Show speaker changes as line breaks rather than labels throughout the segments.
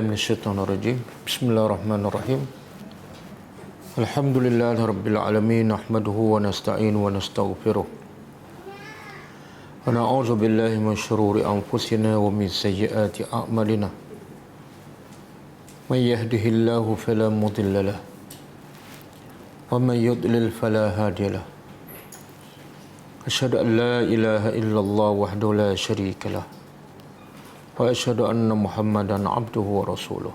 minasyaitonir rajim. Bismillahirrahmanirrahim. Alhamdulillahirabbil alamin, nahmaduhu wa nasta'inu wa nastaghfiruh. Wa na'udzu billahi min syururi anfusina wa min sayyiati a'malina. May yahdihillahu fala mudilla lahu wa may yudlil fala hadiya lahu. Asyhadu an la ilaha illallah wahdahu la syarika lahu wa asyhadu anna Muhammadan abduhu wa rasuluh.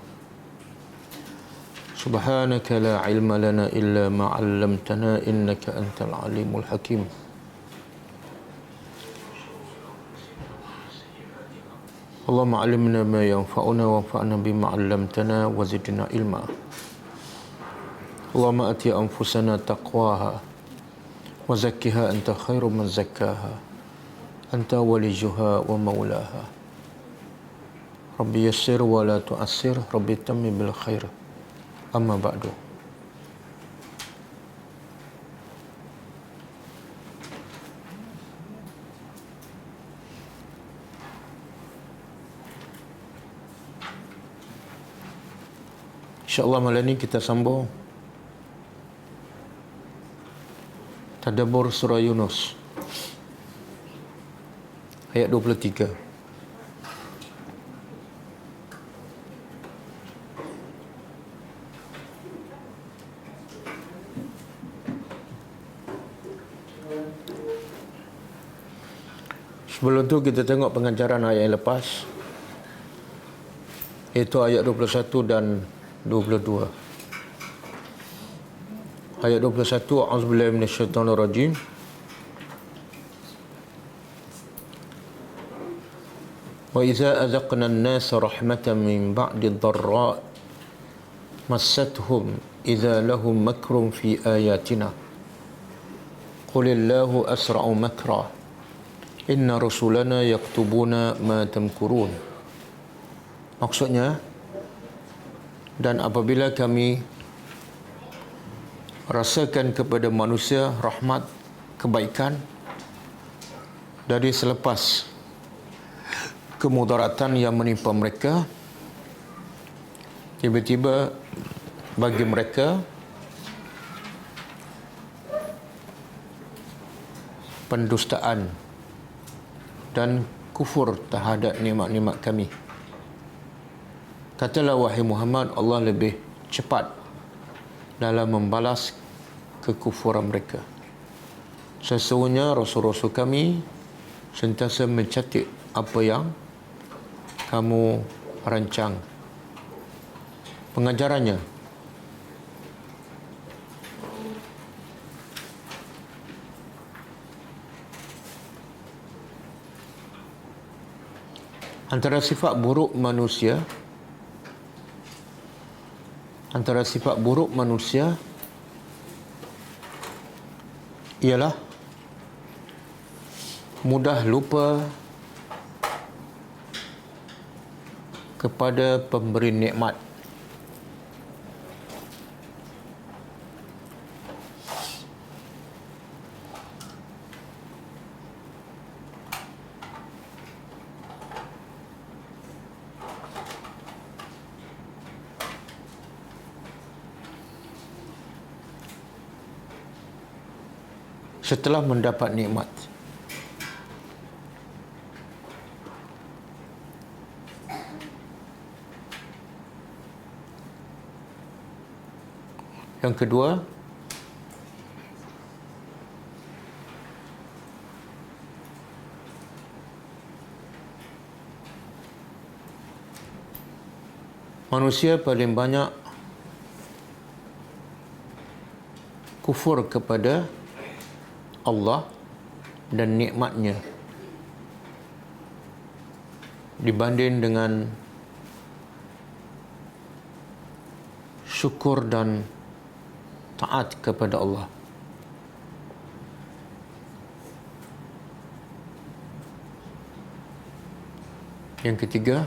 Subhanaka la ilma lana illa ma 'allamtana innaka antal alimul hakim. Allahumma 'allimna ma yanfa'una wanfa'na bima 'allamtana wa zidna ilma. Allahumma ati anfusana taqwaha wa zakkiha anta khairu man zakkaha anta waliyuha wa maulaha. Rabbi yassir wa la tu'assir, Rabbi tammim bil khair. Amma ba'du. InsyaAllah malam ini kita sambung Tadabbur surah Yunus ayat 23. Sebelum tu kita tengok pengajaran ayat yang lepas, iaitu ayat 21 dan 22. Ayat 21, A'udzubillahi minasyaitonirrajim. Wa idza azaqna an-nasa rahmatan min ba'di dharra massathum idza lahum makrun fi ayatina qulillahu asra'u makra inna rusulana yaktubuna ma tamkurun. Maksudnya, dan apabila kami rasakan kepada manusia rahmat, kebaikan dari selepas kemudaratan yang menimpa mereka, tiba-tiba bagi mereka pendustaan dan kufur terhadap nikmat-nikmat kami. Katalah wahai Muhammad, Allah lebih cepat dalam membalas kekufuran mereka. Sesungguhnya rasul-rasul kami sentiasa mencatat apa yang kamu rancang. Pengajarannya, antara sifat buruk manusia ialah mudah lupa kepada pemberi nikmat. Setelah mendapat nikmat, yang kedua, manusia paling banyak kufur kepada Allah dan nikmatnya dibanding dengan syukur dan taat kepada Allah. Yang ketiga,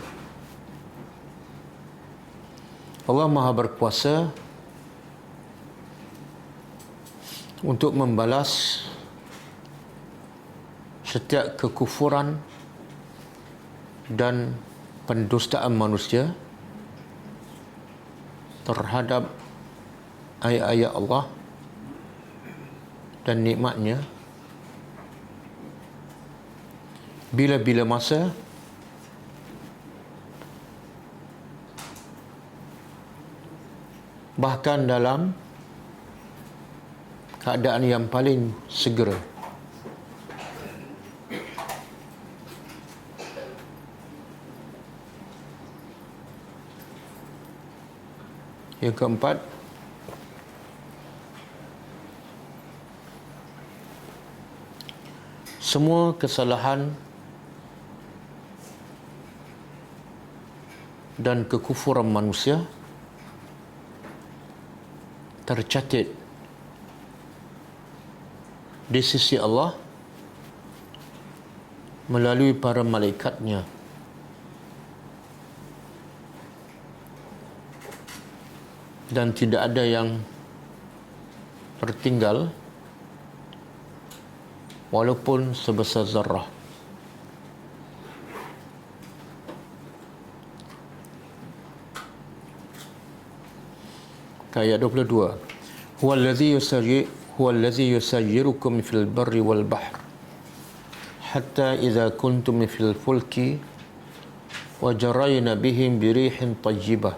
Allah Maha berkuasa untuk membalas setiap kekufuran dan pendustaan manusia terhadap ayat-ayat Allah dan nikmatnya bila-bila masa bahkan dalam keadaan yang paling segera. Yang keempat, semua kesalahan dan kekufuran manusia tercatat di sisi Allah melalui para malaikatnya. Dan tidak ada yang tertinggal walaupun sebesar zarrah. Ayat 22. Huwallazi yusayyirukum fil barri wal bahr hatta idza kuntum fil fulki wa jarayna bihim birihin tayyibah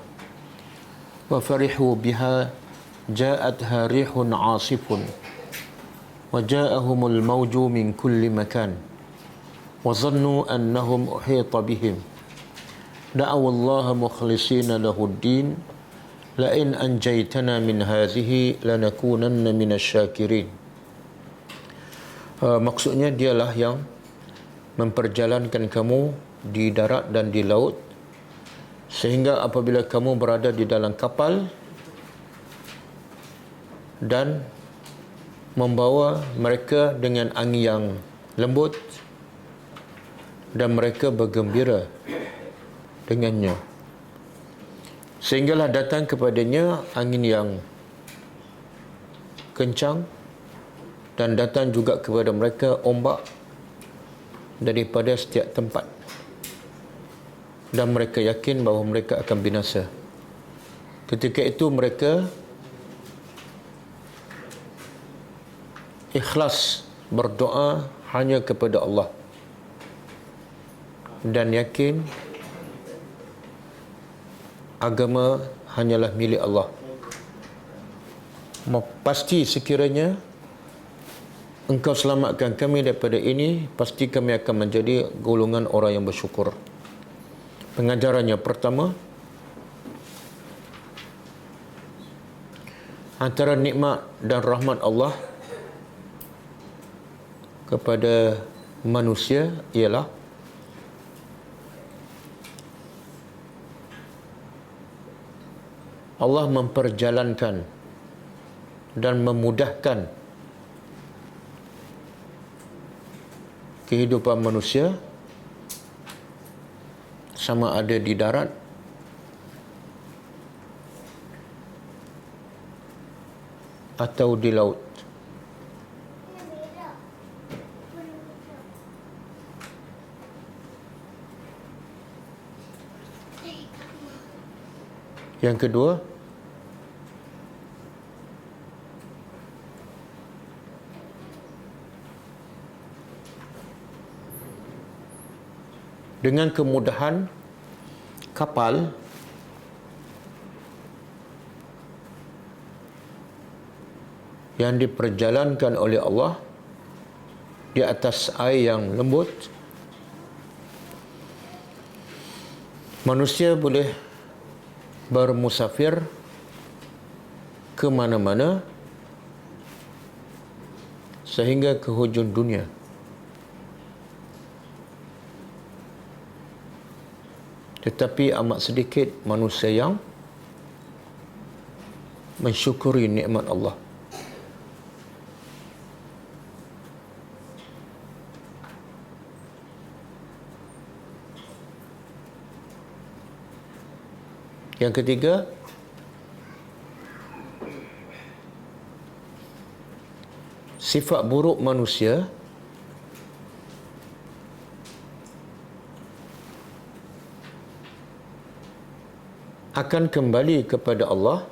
wa farihu biha ja'atha rihun 'asifun wa ja'ahumul mawju min kulli makan wa dhannu annahum uhita bihim da'aw Allah mukhlishina lahud-din la in anjaytana min hadhihi lanakunanna minasyakirin. Maksudnya dialah yang memperjalankan kamu di darat dan di laut sehingga apabila kamu berada di dalam kapal dan membawa mereka dengan angin yang lembut dan mereka bergembira dengannya, sehinggalah datang kepadanya angin yang kencang dan datang juga kepada mereka ombak daripada setiap tempat, dan mereka yakin bahawa mereka akan binasa. Ketika itu mereka ikhlas berdoa hanya kepada Allah dan yakin agama hanyalah milik Allah. Pasti sekiranya Engkau selamatkan kami daripada ini, pasti kami akan menjadi golongan orang yang bersyukur. Pengajarannya pertama, antara nikmat dan rahmat Allah kepada manusia ialah Allah memperjalankan dan memudahkan kehidupan manusia sama ada di darat atau di laut. Yang kedua, dengan kemudahan kapal yang diperjalankan oleh Allah di atas air yang lembut, manusia boleh bermusafir ke mana-mana sehingga ke hujung dunia. Tetapi amat sedikit manusia yang mensyukuri nikmat Allah. Yang ketiga, sifat buruk manusia akan kembali kepada Allah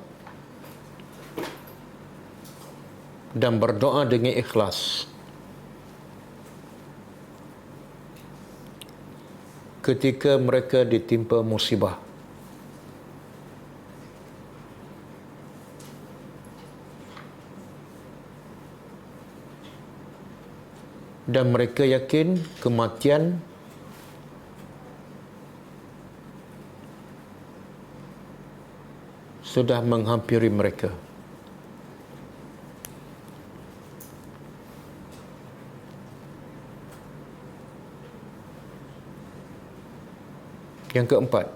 dan berdoa dengan ikhlas. Ketika mereka ditimpa musibah. Dan mereka yakin kematian sudah menghampiri mereka. Yang keempat,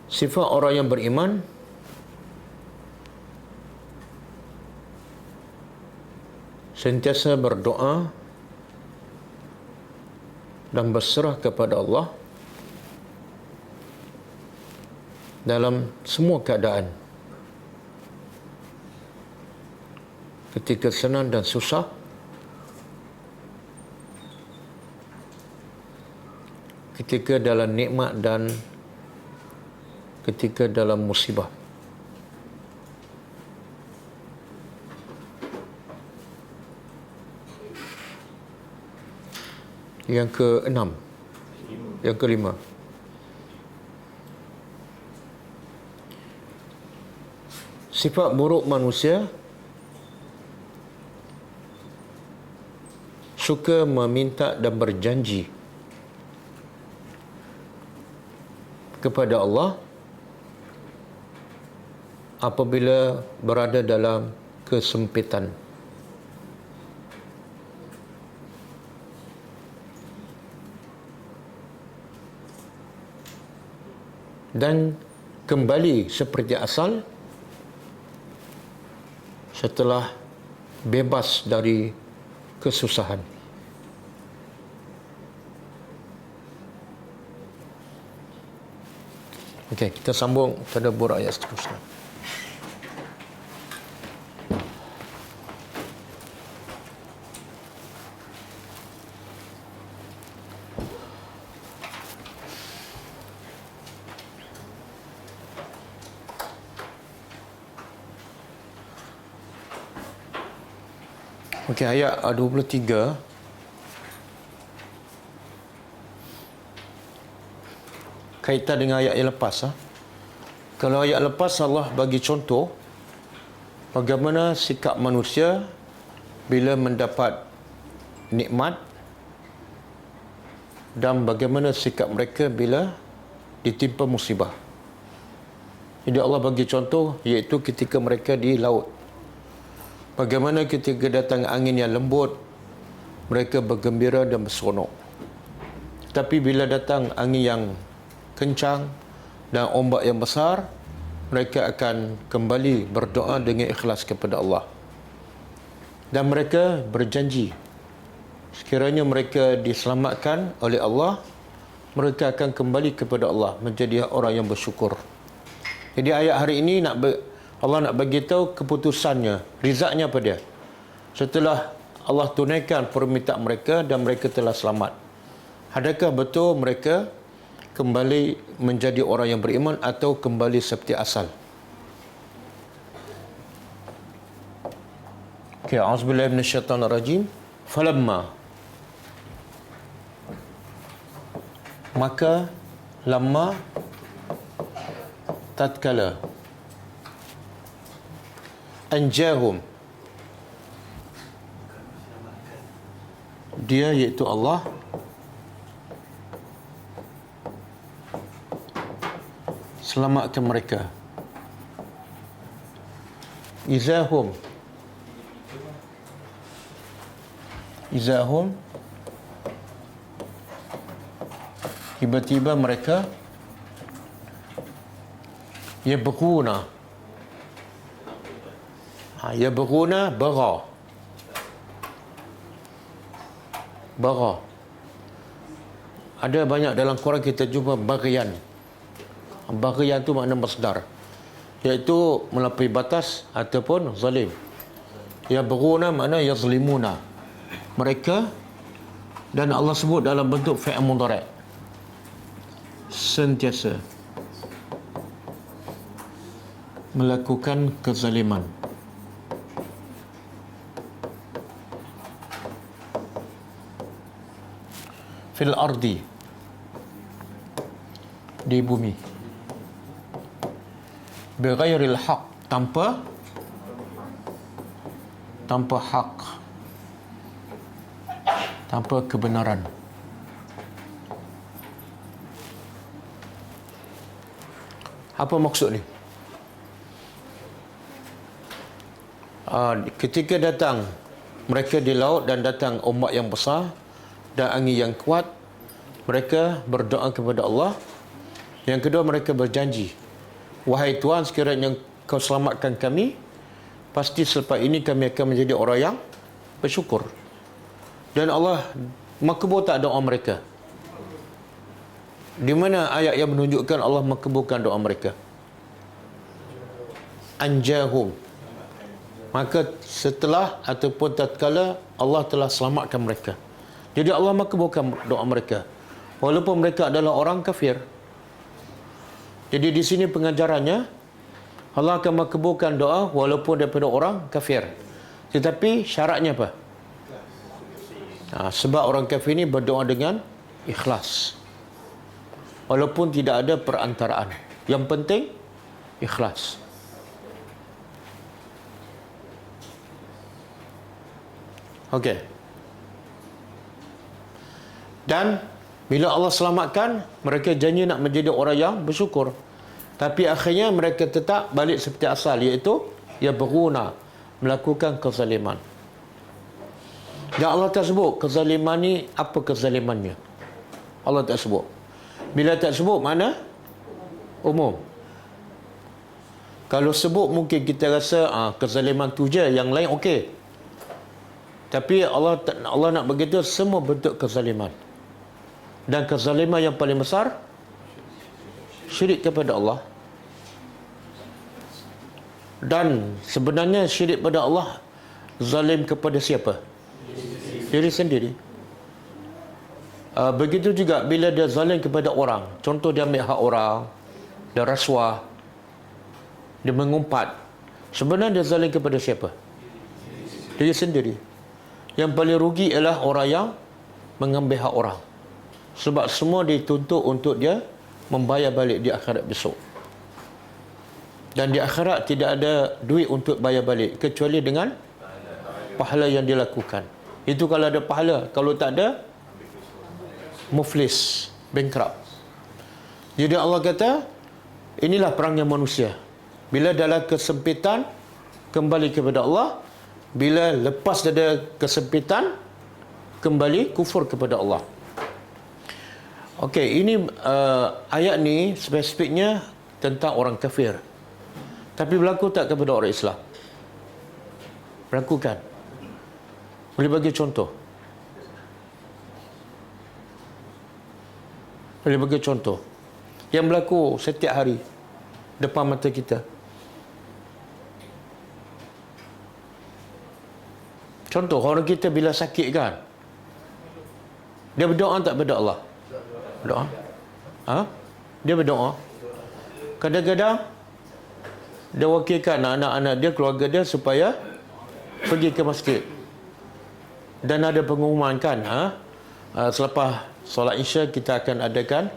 sifat orang yang beriman sentiasa berdoa dan berserah kepada Allah dalam semua keadaan, ketika senang dan susah, ketika dalam nikmat dan ketika dalam musibah. Yang keenam, yang kelima, sifat buruk manusia suka meminta dan berjanji kepada Allah apabila berada dalam kesempitan. Dan kembali seperti asal setelah bebas dari kesusahan. Okey, kita sambung tadabbur ayat seterusnya. Okey, ayat 23. Kaitan dengan ayat yang lepas. Kalau ayat lepas Allah bagi contoh bagaimana sikap manusia bila mendapat nikmat dan bagaimana sikap mereka bila ditimpa musibah. Jadi Allah bagi contoh iaitu ketika mereka di laut. Bagaimana ketika datang angin yang lembut, mereka bergembira dan berseronok. Tapi bila datang angin yang kencang dan ombak yang besar, mereka akan kembali berdoa dengan ikhlas kepada Allah. Dan mereka berjanji, sekiranya mereka diselamatkan oleh Allah, mereka akan kembali kepada Allah menjadi orang yang bersyukur. Jadi ayat hari ini Allah nak bagi tahu keputusannya, rizaknya apa dia. Setelah Allah tunaikan permintaan mereka dan mereka telah selamat. Adakah betul mereka kembali menjadi orang yang beriman atau kembali seperti asal? Okay, a'udzubillahi minasyaitanirrajim. Falamma, maka lama, tatkala, anjahum, dia iaitu Allah selamatkan mereka. Izahum tiba-tiba mereka yabghuna bara. Ada banyak dalam Quran kita jumpa baghyan. Baghyan tu makna masdar, iaitu melampaui batas ataupun zalim. Yabghuna makna yazlimuna. Mereka, dan Allah sebut dalam bentuk fi'il mudhari', sentiasa. melakukan kezaliman. Fil ardi, di bumi, bighairil haq, tanpa hak, tanpa kebenaran. Apa maksud ni? Ketika datang mereka di laut dan datang ombak yang besar dan angin yang kuat, mereka berdoa kepada Allah. Yang kedua, mereka berjanji, wahai Tuhan, sekiranya kau selamatkan kami, pasti selepas ini kami akan menjadi orang yang bersyukur. Dan Allah makbul tak doa mereka? Di mana ayat yang menunjukkan Allah makbulkan doa mereka? Anjahum. Maka setelah ataupun tatkala Allah telah selamatkan mereka. Jadi Allah makbulkan doa mereka walaupun mereka adalah orang kafir. Jadi di sini pengajarannya, Allah akan makbulkan doa walaupun daripada orang kafir. Tetapi syaratnya apa? Sebab orang kafir ini berdoa dengan ikhlas. Walaupun tidak ada perantaraan. Yang penting ikhlas. Okey. Dan bila Allah selamatkan, mereka janji nak menjadi orang yang bersyukur. Tapi akhirnya mereka tetap balik seperti asal, iaitu yabghuna, melakukan kezaliman. Dan Allah tak sebut kezaliman ni apa kezalimannya. Allah tak sebut. Bila tak sebut, mana? Umum. Kalau sebut mungkin kita rasa kezaliman tu je, yang lain okey. Tapi Allah nak begitu semua bentuk kezaliman. Dan kezaliman yang paling besar, syirik kepada Allah. Dan sebenarnya syirik pada Allah, zalim kepada siapa? Diri sendiri. Begitu juga bila dia zalim kepada orang. Contoh, dia ambil hak orang, dia rasuah, dia mengumpat. Sebenarnya dia zalim kepada siapa? Diri sendiri. Yang paling rugi ialah orang yang mengambil hak orang. Sebab semua dituntut untuk dia membayar balik di akhirat besok. Dan di akhirat tidak ada duit untuk bayar balik kecuali dengan pahala yang dilakukan. Itu kalau ada pahala. Kalau tak ada, muflis, bankrupt. Jadi Allah kata, inilah perangnya manusia. Bila dalam kesempitan, kembali kepada Allah. Bila lepas dari kesempitan, kembali kufur kepada Allah. Okey, ini ayat ni spesifiknya tentang orang kafir. Tapi berlaku tak kepada orang Islam? Berlaku kan? Boleh bagi contoh? Boleh bagi contoh yang berlaku setiap hari depan mata kita? Contoh, orang kita bila sakit kan, dia berdoa tak kepada Allah? Berdoa? Dia berdoa. Kadang-kadang dia wakilkan anak-anak dia, keluarga dia supaya pergi ke masjid. Dan ada pengumuman kan, selepas solat Isya kita akan adakan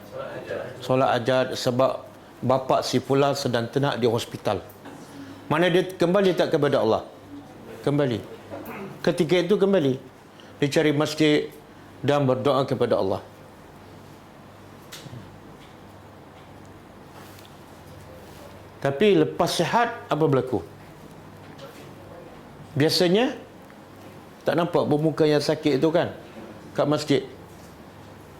solat ajad sebab bapa si fulan sedang ternak di hospital. Mana dia kembali tak kepada Allah? Kembali. Ketika itu kembali, dia cari masjid dan berdoa kepada Allah. Tapi lepas sihat, apa berlaku? Biasanya tak nampak bermuka yang sakit itu kan kat masjid.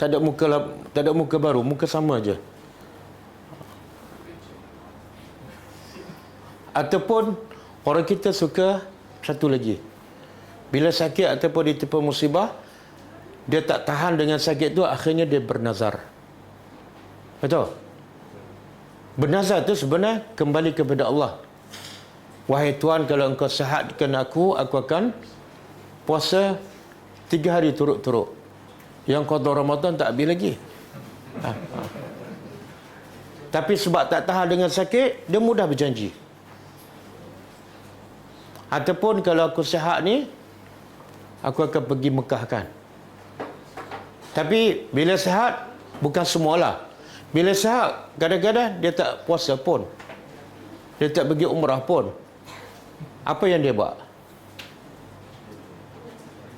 Tak ada muka baru, muka sama aja. Ataupun orang kita suka satu lagi. Bila sakit ataupun ditimpa musibah, dia tak tahan dengan sakit tu, akhirnya dia bernazar. Betul? Bernazar tu sebenarnya kembali kepada Allah. Wahai Tuhan, kalau engkau sihatkan aku akan puasa 3 hari turut-turut. Yang qada Ramadan tak habis lagi. Tapi sebab tak tahan dengan sakit, dia mudah berjanji. Ataupun kalau aku sihat ni, aku akan pergi Mekah kan. Tapi bila sihat, bukan semualah. Bila sihat, kadang-kadang dia tak puasa pun. Dia tak pergi umrah pun. Apa yang dia buat?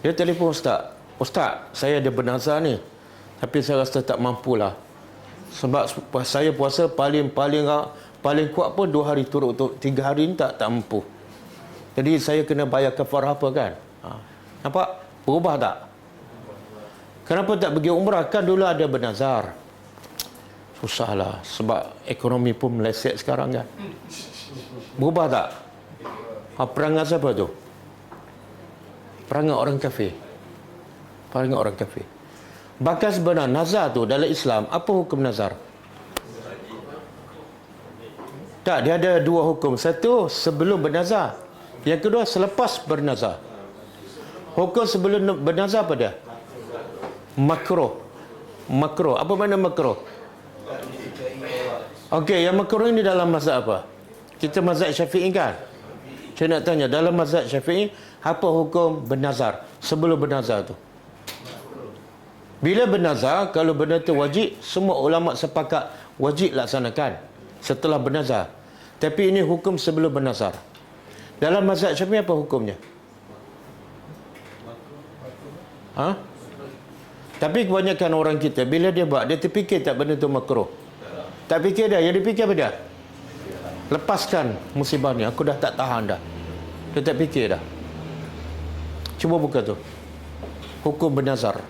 Dia telefon ustaz. Ustaz, saya ada bernazar ni. Tapi saya rasa tak mampulah. Sebab saya puasa paling kuat pun 2 hari turut-turut. 3 hari ni tak mampu. Jadi saya kena bayar kafarah apa kan? Nampak? Berubah tak? Kenapa tak pergi umrah? Kan dulu ada bernazar. Susahlah. Sebab ekonomi pun meleset sekarang kan. Berubah tak? Perangai siapa tu? Perangai orang kafir. Perangai orang kafir. Bahkan sebenarnya nazar tu dalam Islam, apa hukum nazar? Tak, dia ada 2 hukum. Satu, sebelum bernazar. Yang kedua, selepas bernazar. Hukum sebelum bernazar apa dia? Makruh. Makruh. Apa makna makruh? Okey, yang makruh ini dalam mazhab apa? Kita mazhab Syafi'i kan? Saya nak tanya, dalam mazhab Syafi'i, apa hukum bernazar? Sebelum bernazar tu. Bila bernazar, kalau benda tu wajib, semua ulama sepakat wajib laksanakan setelah bernazar. Tapi ini hukum sebelum bernazar. Dalam mazhab Syafi'i apa hukumnya? Tapi kebanyakan orang kita, bila dia buat, dia terfikir tak benda tu makruh. Tak fikir dah. Yang dia fikir apa dia? Lepaskan musibah ni. Aku dah tak tahan dah. Dia tak fikir dah. Cuba buka tu. Hukum bernazar.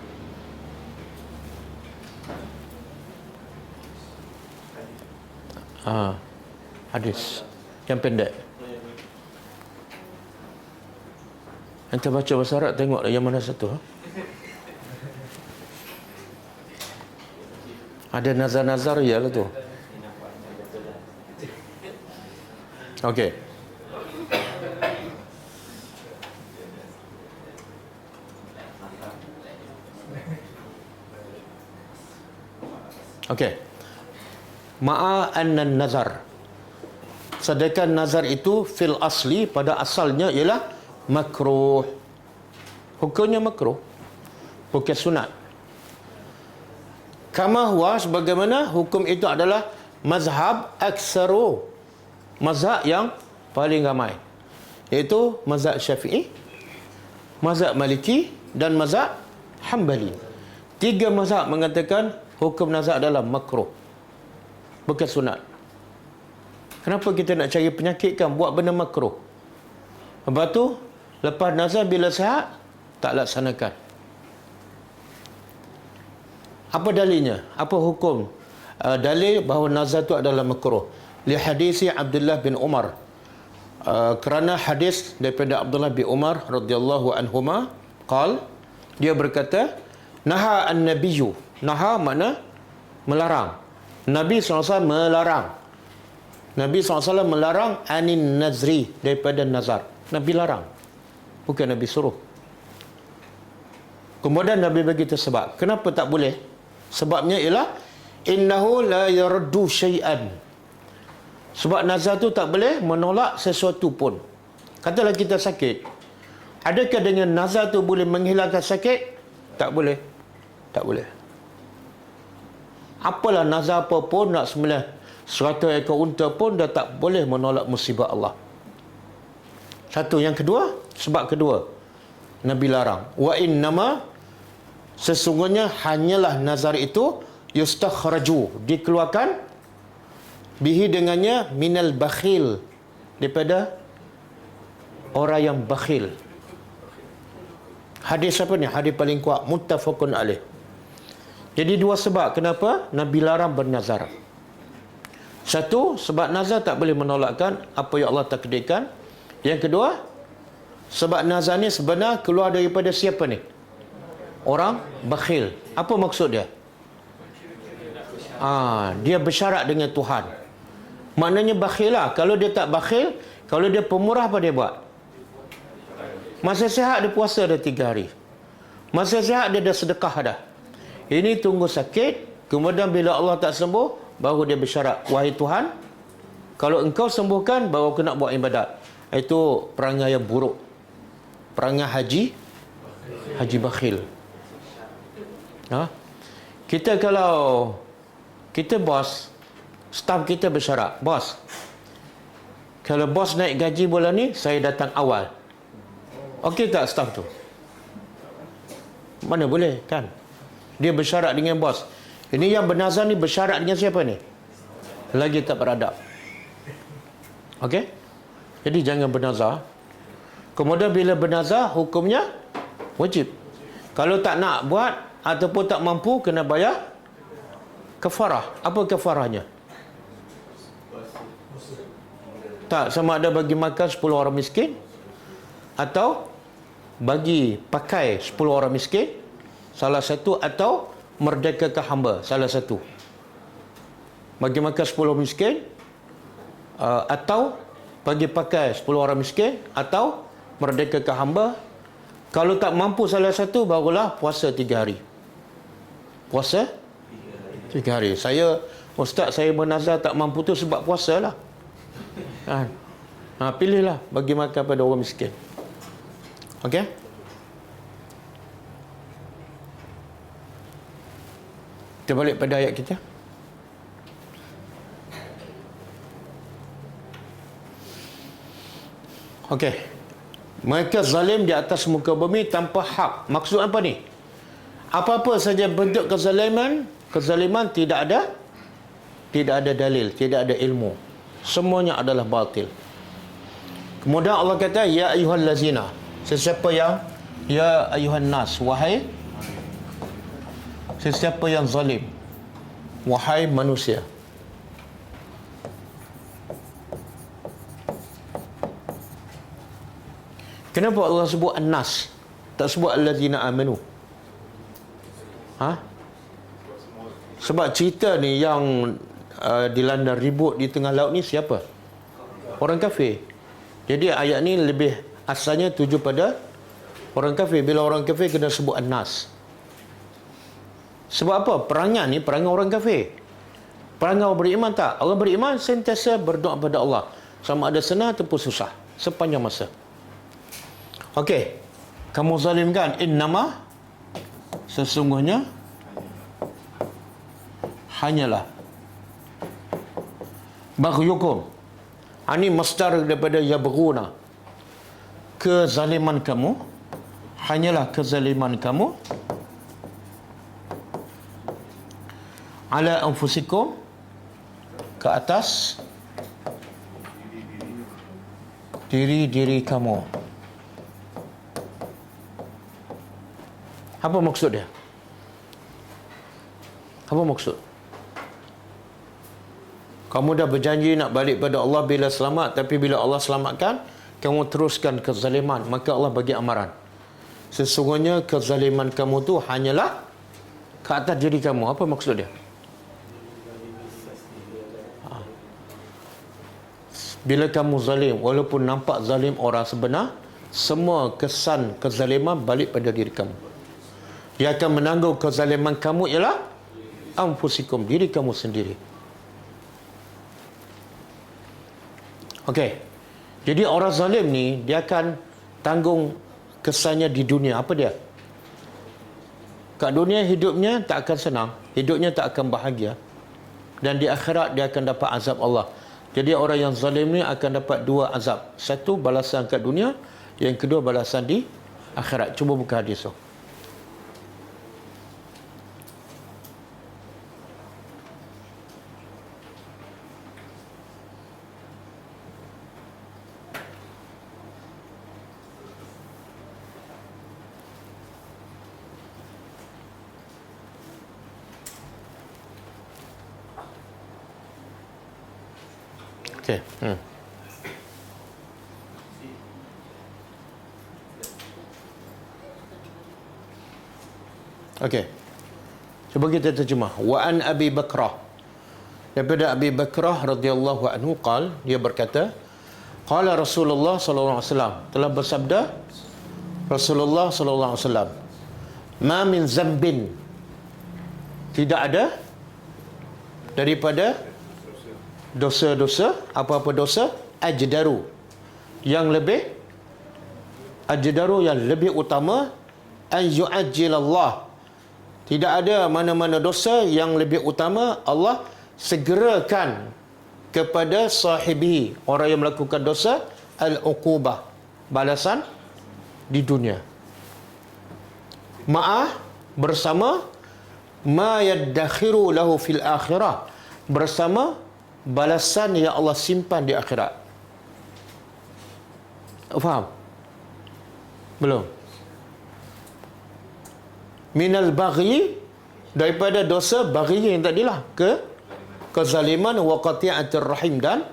Hadis. Yang pendek. Anda baca bahasa Arab, tengok yang mana satu. Ada nazar-nazar ya lah tu. Okey. Okey. Ma'a anna nazar. Sedangkan nazar itu fil asli, pada asalnya ialah makruh. Hukumnya makruh. Bukan sunat. Kama huwa, sebagaimana hukum itu adalah mazhab aksaru, mazhab yang paling ramai, iaitu mazhab Syafi'i, mazhab Maliki dan mazhab Hambali. 3 mazhab mengatakan hukum nazar adalah makruh, bukan sunat. Kenapa kita nak cari penyakit kan buat benda makruh? Lepas tu lepas nazar bila sihat tak laksanakan. Apa dalilnya? Apa hukum? Dalil bahawa nazar itu adalah makruh. Li hadisi Abdullah bin Umar. Kerana hadis daripada Abdullah bin Umar radhiyallahu anhuma, dia berkata, naha an-nabiyyu. Naha makna melarang. Nabi SAW melarang. Nabi SAW melarang anin nazri, daripada nazar. Nabi larang. Bukan Nabi suruh. Kemudian Nabi bagi sebab. Kenapa tak boleh? Sebabnya ialah innahu la yaraddu syai'an. Sebab nazar tu tak boleh menolak sesuatu pun. Katalah kita sakit. Adakah dengan nazar tu boleh menghilangkan sakit? Tak boleh. Tak boleh. Apalah nazar apa pun, nak sembelih 100 ekor unta pun dah tak boleh menolak musibah Allah. Satu. Yang kedua, sebab kedua, Nabi larang. Wa innama, sesungguhnya hanyalah nazar itu yustakhraju, dikeluarkan bihi dengannya minal bakhil, daripada orang yang bakhil. Hadis apa ni? Hadis paling kuat, muttafaqun alaih. Jadi 2 sebab kenapa Nabi larang bernazar. Satu, sebab nazar tak boleh menolakkan apa yang Allah takdirkan. Yang kedua, sebab nazar ni sebenarnya keluar daripada siapa ni? Orang bakhil. Apa maksud dia? Dia bersyarat dengan Tuhan. Maknanya bakhil lah. Kalau dia tak bakhil, kalau dia pemurah, apa dia buat? Masa sihat dia puasa dah 3 hari. Masa sihat dia dah sedekah dah. Ini tunggu sakit, kemudian bila Allah tak sembuh, baru dia bersyarat, wahai Tuhan, kalau engkau sembuhkan, baru aku nak buat ibadat. Itu perangai yang buruk. Perangai haji bakhil. Kita kalau kita bos, staf kita bersyarat, bos, kalau bos naik gaji bulan ni, saya datang awal. Okey tak staf tu? Mana boleh kan? Dia bersyarat dengan bos. Ini yang bernazar ni bersyarat dengan siapa ni? Lagi tak beradab. Okey? Jadi jangan bernazar. Kemudian bila bernazar, hukumnya wajib. Kalau tak nak buat ataupun tak mampu, kena bayar kafarah. Apa kafarahnya? Tak, sama ada bagi makan 10 orang miskin atau bagi pakai 10 orang miskin, salah satu, atau merdekakan hamba, salah satu. Bagi makan 10 miskin, atau bagi pakai 10 orang miskin, atau merdekakan hamba. Kalau tak mampu salah satu, barulah puasa 3 hari. Puasa 3 hari. Ustaz, saya bernazar tak mampu tu sebab puasa lah. Pilihlah bagi makan pada orang miskin. Okey? Kita balik pada ayat kita. Okey. Mereka zalim di atas muka bumi tanpa hak. Maksud apa ni? Apa-apa saja bentuk kezaliman tidak ada dalil, tidak ada ilmu. Semuanya adalah batil. Kemudian Allah kata, ya ayyuhallazina, sesiapa yang, ya ayyuhan nas, wahai sesiapa yang zalim, wahai manusia. Kenapa Allah sebut an-nas, tak sebut allazina amanu? Sebab cerita ni yang dilanda ribut di tengah laut ni siapa? Orang kafir. Jadi ayat ni lebih asalnya tuju pada orang kafir. Bila orang kafir kena sebut an-nas. Sebab apa? Perangai ni perangai orang kafir. Perangai orang beriman tak? Orang beriman sentiasa berdoa kepada Allah, sama ada senang ataupun susah, sepanjang masa. Okey. Kamu zalim kan? Innama, sesungguhnya, hanyalah baghyukum. Ini masdar daripada yabghuna. Kezaliman kamu, hanyalah kezaliman kamu, ala anfusikum, ke atas diri-diri kamu. Apa maksud dia? Apa maksud? Kamu dah berjanji nak balik pada Allah bila selamat, tapi bila Allah selamatkan, kamu teruskan kezaliman, maka Allah bagi amaran. Sesungguhnya kezaliman kamu tu hanyalah ke atas diri kamu. Apa maksud dia? Bila kamu zalim, walaupun nampak zalim orang sebenar, semua kesan kezaliman balik pada diri kamu. Dia akan menanggung kezaliman kamu ialah anfusikum, diri kamu sendiri. Okey. Jadi orang zalim ni dia akan tanggung kesannya di dunia. Apa dia? Kat dunia hidupnya tak akan senang, hidupnya tak akan bahagia. Dan di akhirat dia akan dapat azab Allah. Jadi orang yang zalim ni akan dapat 2 azab. Satu balasan kat dunia, yang kedua balasan di akhirat. Cuba buka hadis tu. Okey. Okey. Cuba kita terjemah. Wa an Abi Bakrah. Daripada Abi Bakrah radhiyallahu anhu dia berkata, qala Rasulullah sallallahu alaihi wasallam, telah bersabda Rasulullah sallallahu alaihi wasallam, ma min zambin, tidak ada daripada dosa-dosa, apa-apa dosa, ajdaru, yang lebih ajdaru, yang lebih utama, an yu'ajjilallah, tidak ada mana-mana dosa yang lebih utama Allah segerakan kepada sahibi, orang yang melakukan dosa, al-uqubah, balasan di dunia, ma'ah, bersama, ma yaddakhiru lahu fil akhirah, bersama balasan yang Allah simpan di akhirat. Faham? Belum? Minal baghi, daripada dosa baghi yang tadilah, kezaliman, wa qati'atir rahim, dan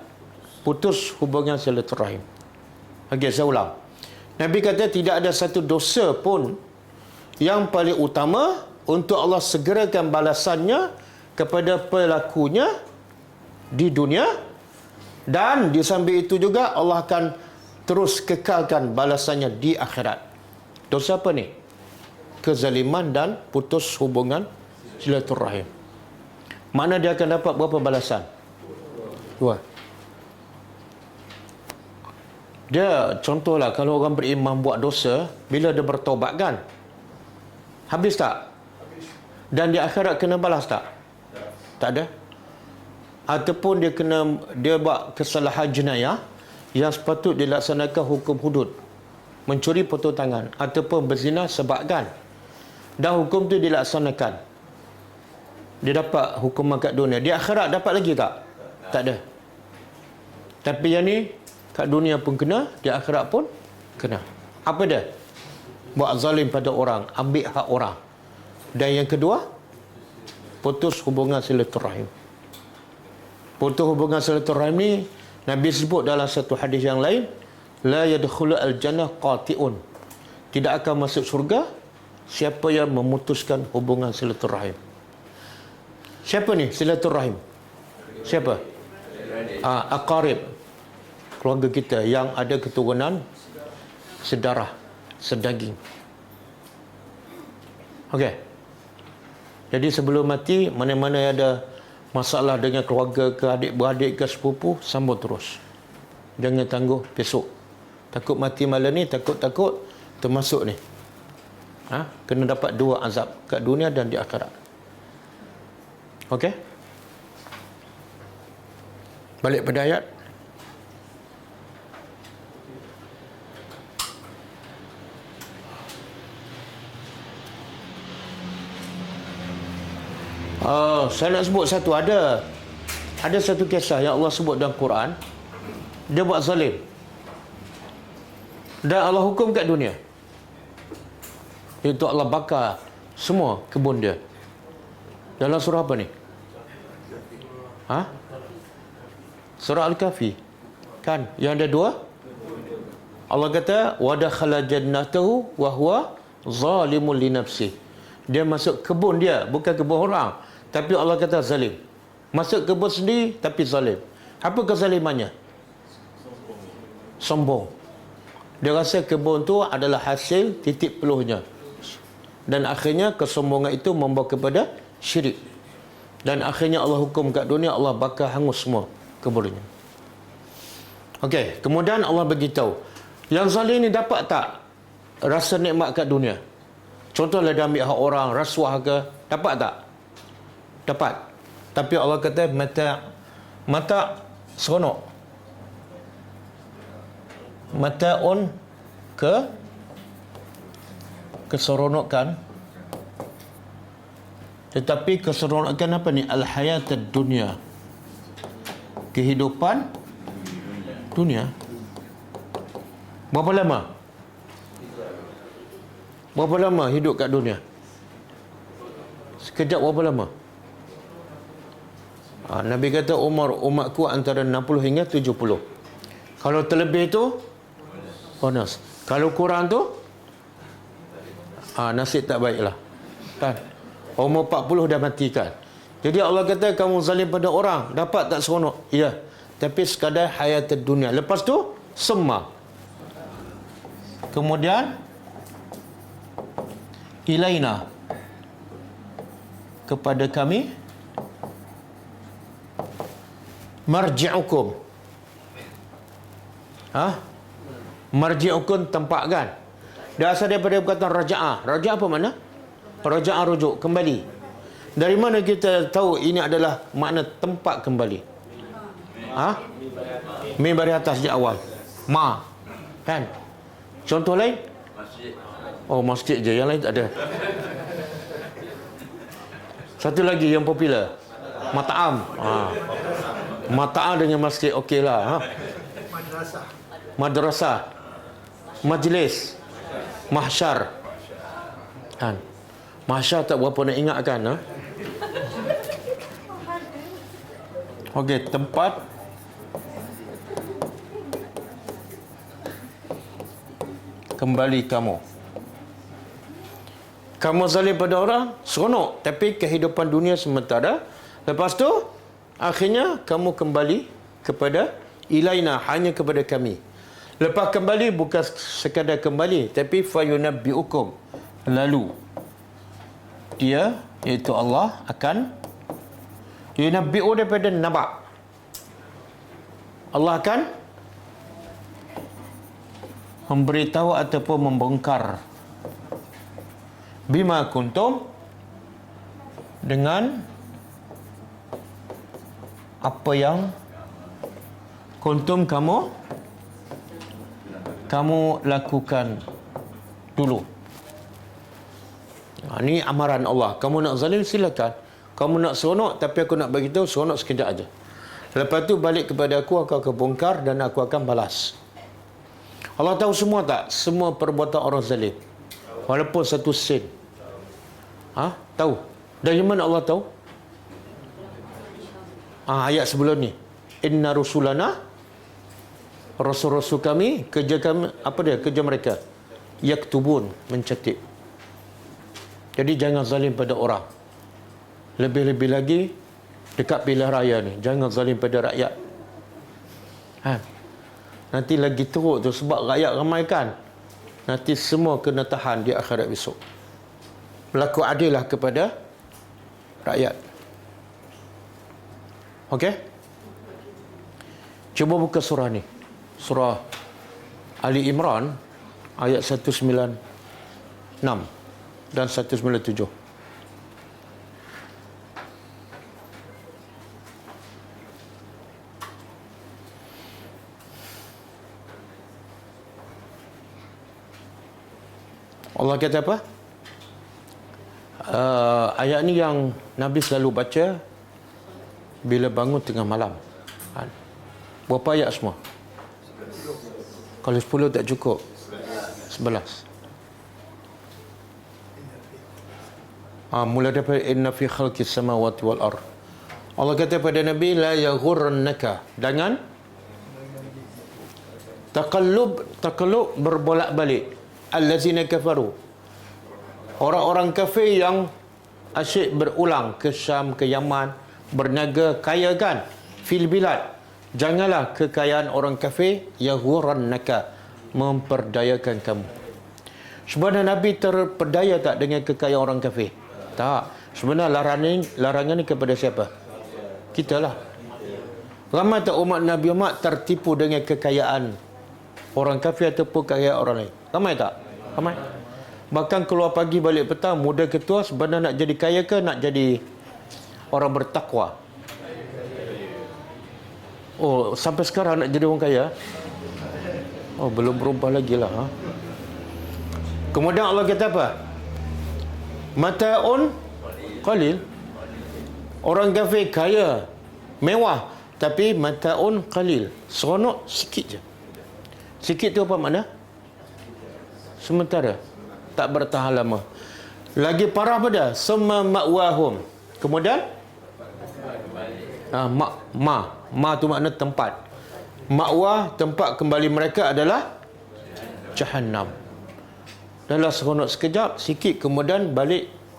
putus hubungan silaturahim. Okey, saya ulang. Nabi kata tidak ada satu dosa pun yang paling utama untuk Allah segerakan balasannya kepada pelakunya di dunia, dan di samping itu juga Allah akan terus kekalkan balasannya di akhirat. Dosa apa ni? Kezaliman dan putus hubungan silaturahim. Mana dia akan dapat berapa balasan? 2. Dia contohlah, kalau orang beriman buat dosa, bila dia bertaubat kan, habis tak? Dan di akhirat kena balas tak? Tak ada. Ataupun dia buat kesalahan jenayah yang sepatut dilaksanakan hukum hudud, mencuri potong tangan, ataupun berzina sebabkan, dan hukum tu dilaksanakan, dia dapat hukuman kat dunia. Di akhirat dapat lagi tak? Tak ada. Tapi yang ni kat dunia pun kena, di akhirat pun kena. Apa dia? Buat zalim pada orang, ambil hak orang. Dan yang kedua, putus hubungan silaturahim. Putus hubungan silaturahim ni Nabi sebut dalam satu hadis yang lain, la yadkhulu al-jannah qati'un, tidak akan masuk surga siapa yang memutuskan hubungan silaturahim. Siapa ni silaturahim? Siapa? Aqarib, keluarga kita yang ada keturunan sedarah, sedaging. Okey. Jadi sebelum mati, mana-mana ada masalah dengan keluarga ke, adik-beradik ke, sepupu, sambung terus. Jangan tangguh besok. Takut mati malam ni, takut-takut termasuk ni. Kena dapat 2 azab, kat dunia dan di akhirat. Okey? Balik pada ayat. Saya nak sebut satu. Ada satu kisah yang Allah sebut dalam Quran. Dia buat zalim, dan Allah hukum kat dunia. Itu Allah bakar semua kebun dia. Dalam surah apa ni? Surah Al-Kahfi. Kan? Yang ada 2. Allah kata, wa dakhala jannatahu wa huwa zalimun li nafsihi. Dia masuk kebun dia, bukan kebun orang. Tapi Allah kata zalim. Masuk kebun sendiri tapi zalim. Apa kezalimannya? Sombong. Dia rasa kebun tu adalah hasil titik peluhnya. Dan akhirnya kesombongan itu membawa kepada syirik. Dan akhirnya Allah hukum kat dunia, Allah bakar hangus semua kebunnya. Okey, kemudian Allah beritahu, yang zalim ni dapat tak rasa nikmat kat dunia? Contohlah dia ambil hak orang, rasuah ke, dapat tak? Dapat. Tapi Allah kata mata seronok. Mata'un keseronokan. Tetapi keseronokan apa ni? Al-hayatad dunia. Kehidupan dunia. Berapa lama? Berapa lama hidup kat dunia? Sekejap berapa lama? Nabi kata umatku antara 60 hingga 70. Kalau terlebih tu bonus. Kalau kurang tu nasib tak baiklah. Kan? Umur 40 dah mati kan. Jadi Allah kata kamu zalim pada orang, dapat tak seronok? Ya. Tapi sekadar hayat dunia. Lepas tu semua. Kemudian ilaina, kepada kami, marji'ukum, Marji'ukum tempat kan. Dia asal daripada perkataan raja'ah. Raja'ah apa makna? Raja'ah rujuk, kembali. Dari mana kita tahu ini adalah makna tempat kembali? Min dari atas di awal. Ma. Kan? Contoh lain? Oh, masjid je. Yang lain tak ada. Satu lagi yang popular. Mata'am. Mata'am dengan masjid okeylah. Madrasah. Majlis. Mahsyar. Kan? Mahsyar tak berapa nak ingat kan? Okey, tempat kembali kamu. Kamu zalim pada orang, seronok. Tapi kehidupan dunia sementara. Lepas tu, akhirnya kamu kembali kepada ilaina, hanya kepada kami. Lepas kembali, bukan sekadar kembali, tapi fayunabbi'ukum. Lalu, dia, iaitu Allah, akan yunabbi'u daripada naba'. Allah akan memberitahu ataupun membongkar bima kuntum, dengan apa yang kuntum kamu lakukan dulu. Ini amaran Allah. Kamu nak zalim, silakan. Kamu nak seronok, tapi aku nak bagi tahu seronok sekejap aja. Lepas tu balik kepada aku akan bongkar dan aku akan balas. Allah tahu semua tak? Semua perbuatan orang zalim. Walaupun satu sen. Tahu. Dari mana Allah tahu? Ayat sebelum ni. Inna rusulana, rasul-rasul kami, kerja kami, apa dia? Kerja mereka. Yaktubun, mencatat. Jadi jangan zalim pada orang. Lebih-lebih lagi dekat pilihan raya ni, jangan zalim pada rakyat. Nanti lagi teruk tu, sebab rakyat ramai kan. Nanti semua kena tahan di akhirat besok. Berlaku adil lah kepada rakyat. Okey? Cuba buka surah ni. Surah Ali Imran ayat 196 dan 197. Allah kata apa? Ayat ni yang Nabi selalu baca bila bangun tengah malam. Berapa ayat semua? Kalau 10 tak cukup, 11. Mula daripada inna fi khalqis samawati wal ard. Allah kata pada Nabi, la yaghurrannaka, jangan taqallub berbolak-balik allazina kafaru, orang-orang kafir yang asyik berulang ke Syam, ke Yaman, berniaga, kaya kan, fil bilad. Janganlah kekayaan orang kafir yaghurrannaka, memperdayakan kamu. Sebenarnya Nabi terpedaya tak dengan kekayaan orang kafir? Tak. Sebenarnya larangan ni kepada siapa? Kita lah. Ramai tak umat Nabi Muhammad tertipu dengan kekayaan orang kafir ataupun kekayaan orang lain? Ramai tak? Ramai. Bahkan keluar pagi balik petang, muda ketua, sebenarnya nak jadi kaya ke nak jadi orang bertakwa? Oh, sampai sekarang nak jadi orang kaya? Oh, belum berubah lagi lah. Kemudian Allah kata apa? Mata'un qalil. Orang kafir kaya, mewah, tapi mata'un qalil, seronok sikit je. Sikit tu apa makna? Sementara, tak bertahan lama. Lagi parah pada summa ma'wahum. Kemudian ma tu makna tempat. Ma'wah, tempat kembali mereka adalah Jahannam. Dalam seronok sekejap, sikit, kemudian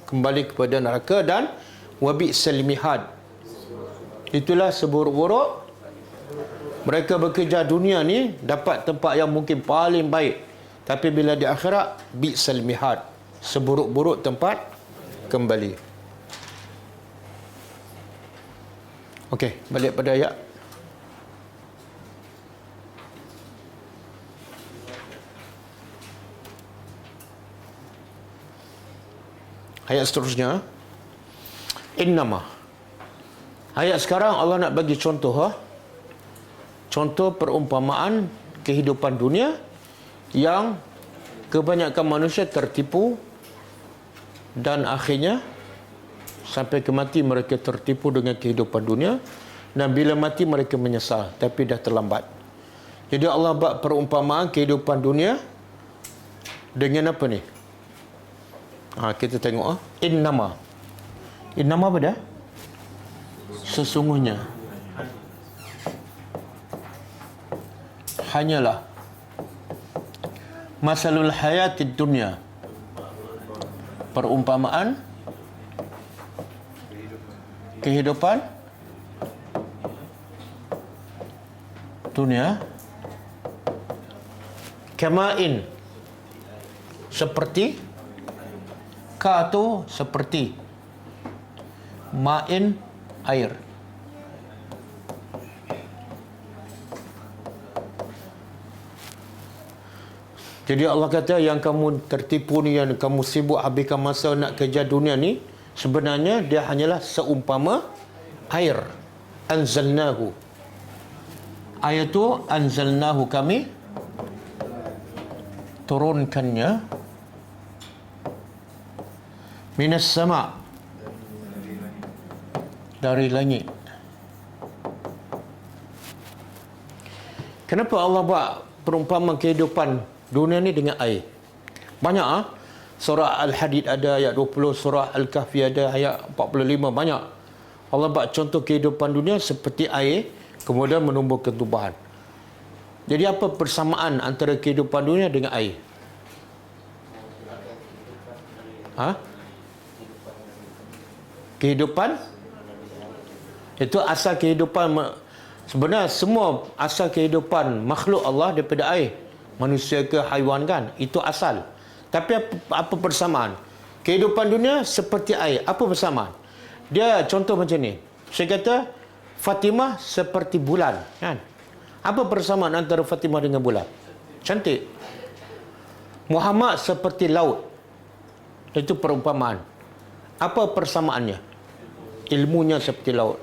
kembali kepada neraka dan wabi'sal mihad. Itulah seburuk-buruk. Mereka bekerja dunia ni dapat tempat yang mungkin paling baik, tapi bila di akhirat, bi'sal mihad, seburuk-buruk tempat kembali. Okey, balik pada ayat. Ayat seterusnya, innama. Ayat sekarang Allah nak bagi contoh, contoh perumpamaan kehidupan dunia yang kebanyakan manusia tertipu dan akhirnya sampai ke mati mereka tertipu dengan kehidupan dunia, dan bila mati mereka menyesal tapi dah terlambat. Jadi Allah buat perumpamaan kehidupan dunia dengan apa ni? Kita tengok innama. Innama apa dah? Sesungguhnya, hanyalah masalul hayatid dunya, perumpamaan kehidupan dunia, kamain, seperti, ka tu seperti, main air. Jadi Allah kata yang kamu tertipu ni, yang kamu sibuk habiskan masa nak kejar dunia ni, sebenarnya dia hanyalah seumpama air. Anzalnahu. Air tu anzalnahu, kami turunkannya minas sama', dari langit. Kenapa Allah buat perumpamaan kehidupan dunia ni dengan air? Banyak surah Al-Hadid ada ayat 20, surah Al-Kahfi ada ayat 45, banyak. Allah buat contoh kehidupan dunia seperti air, kemudian menumbuhkan tumbuhan. Jadi apa persamaan antara kehidupan dunia dengan air? Kehidupan itu asal kehidupan. Sebenarnya semua asal kehidupan makhluk Allah daripada air. Manusia ke haiwan kan, itu asal. Tapi apa persamaan? Kehidupan dunia seperti air. Apa persamaan? Dia contoh macam ni. Saya kata Fatimah seperti bulan, kan? Apa persamaan antara Fatimah dengan bulan? Cantik. Muhammad seperti laut. Itu perumpamaan. Apa persamaannya? Ilmunya seperti laut.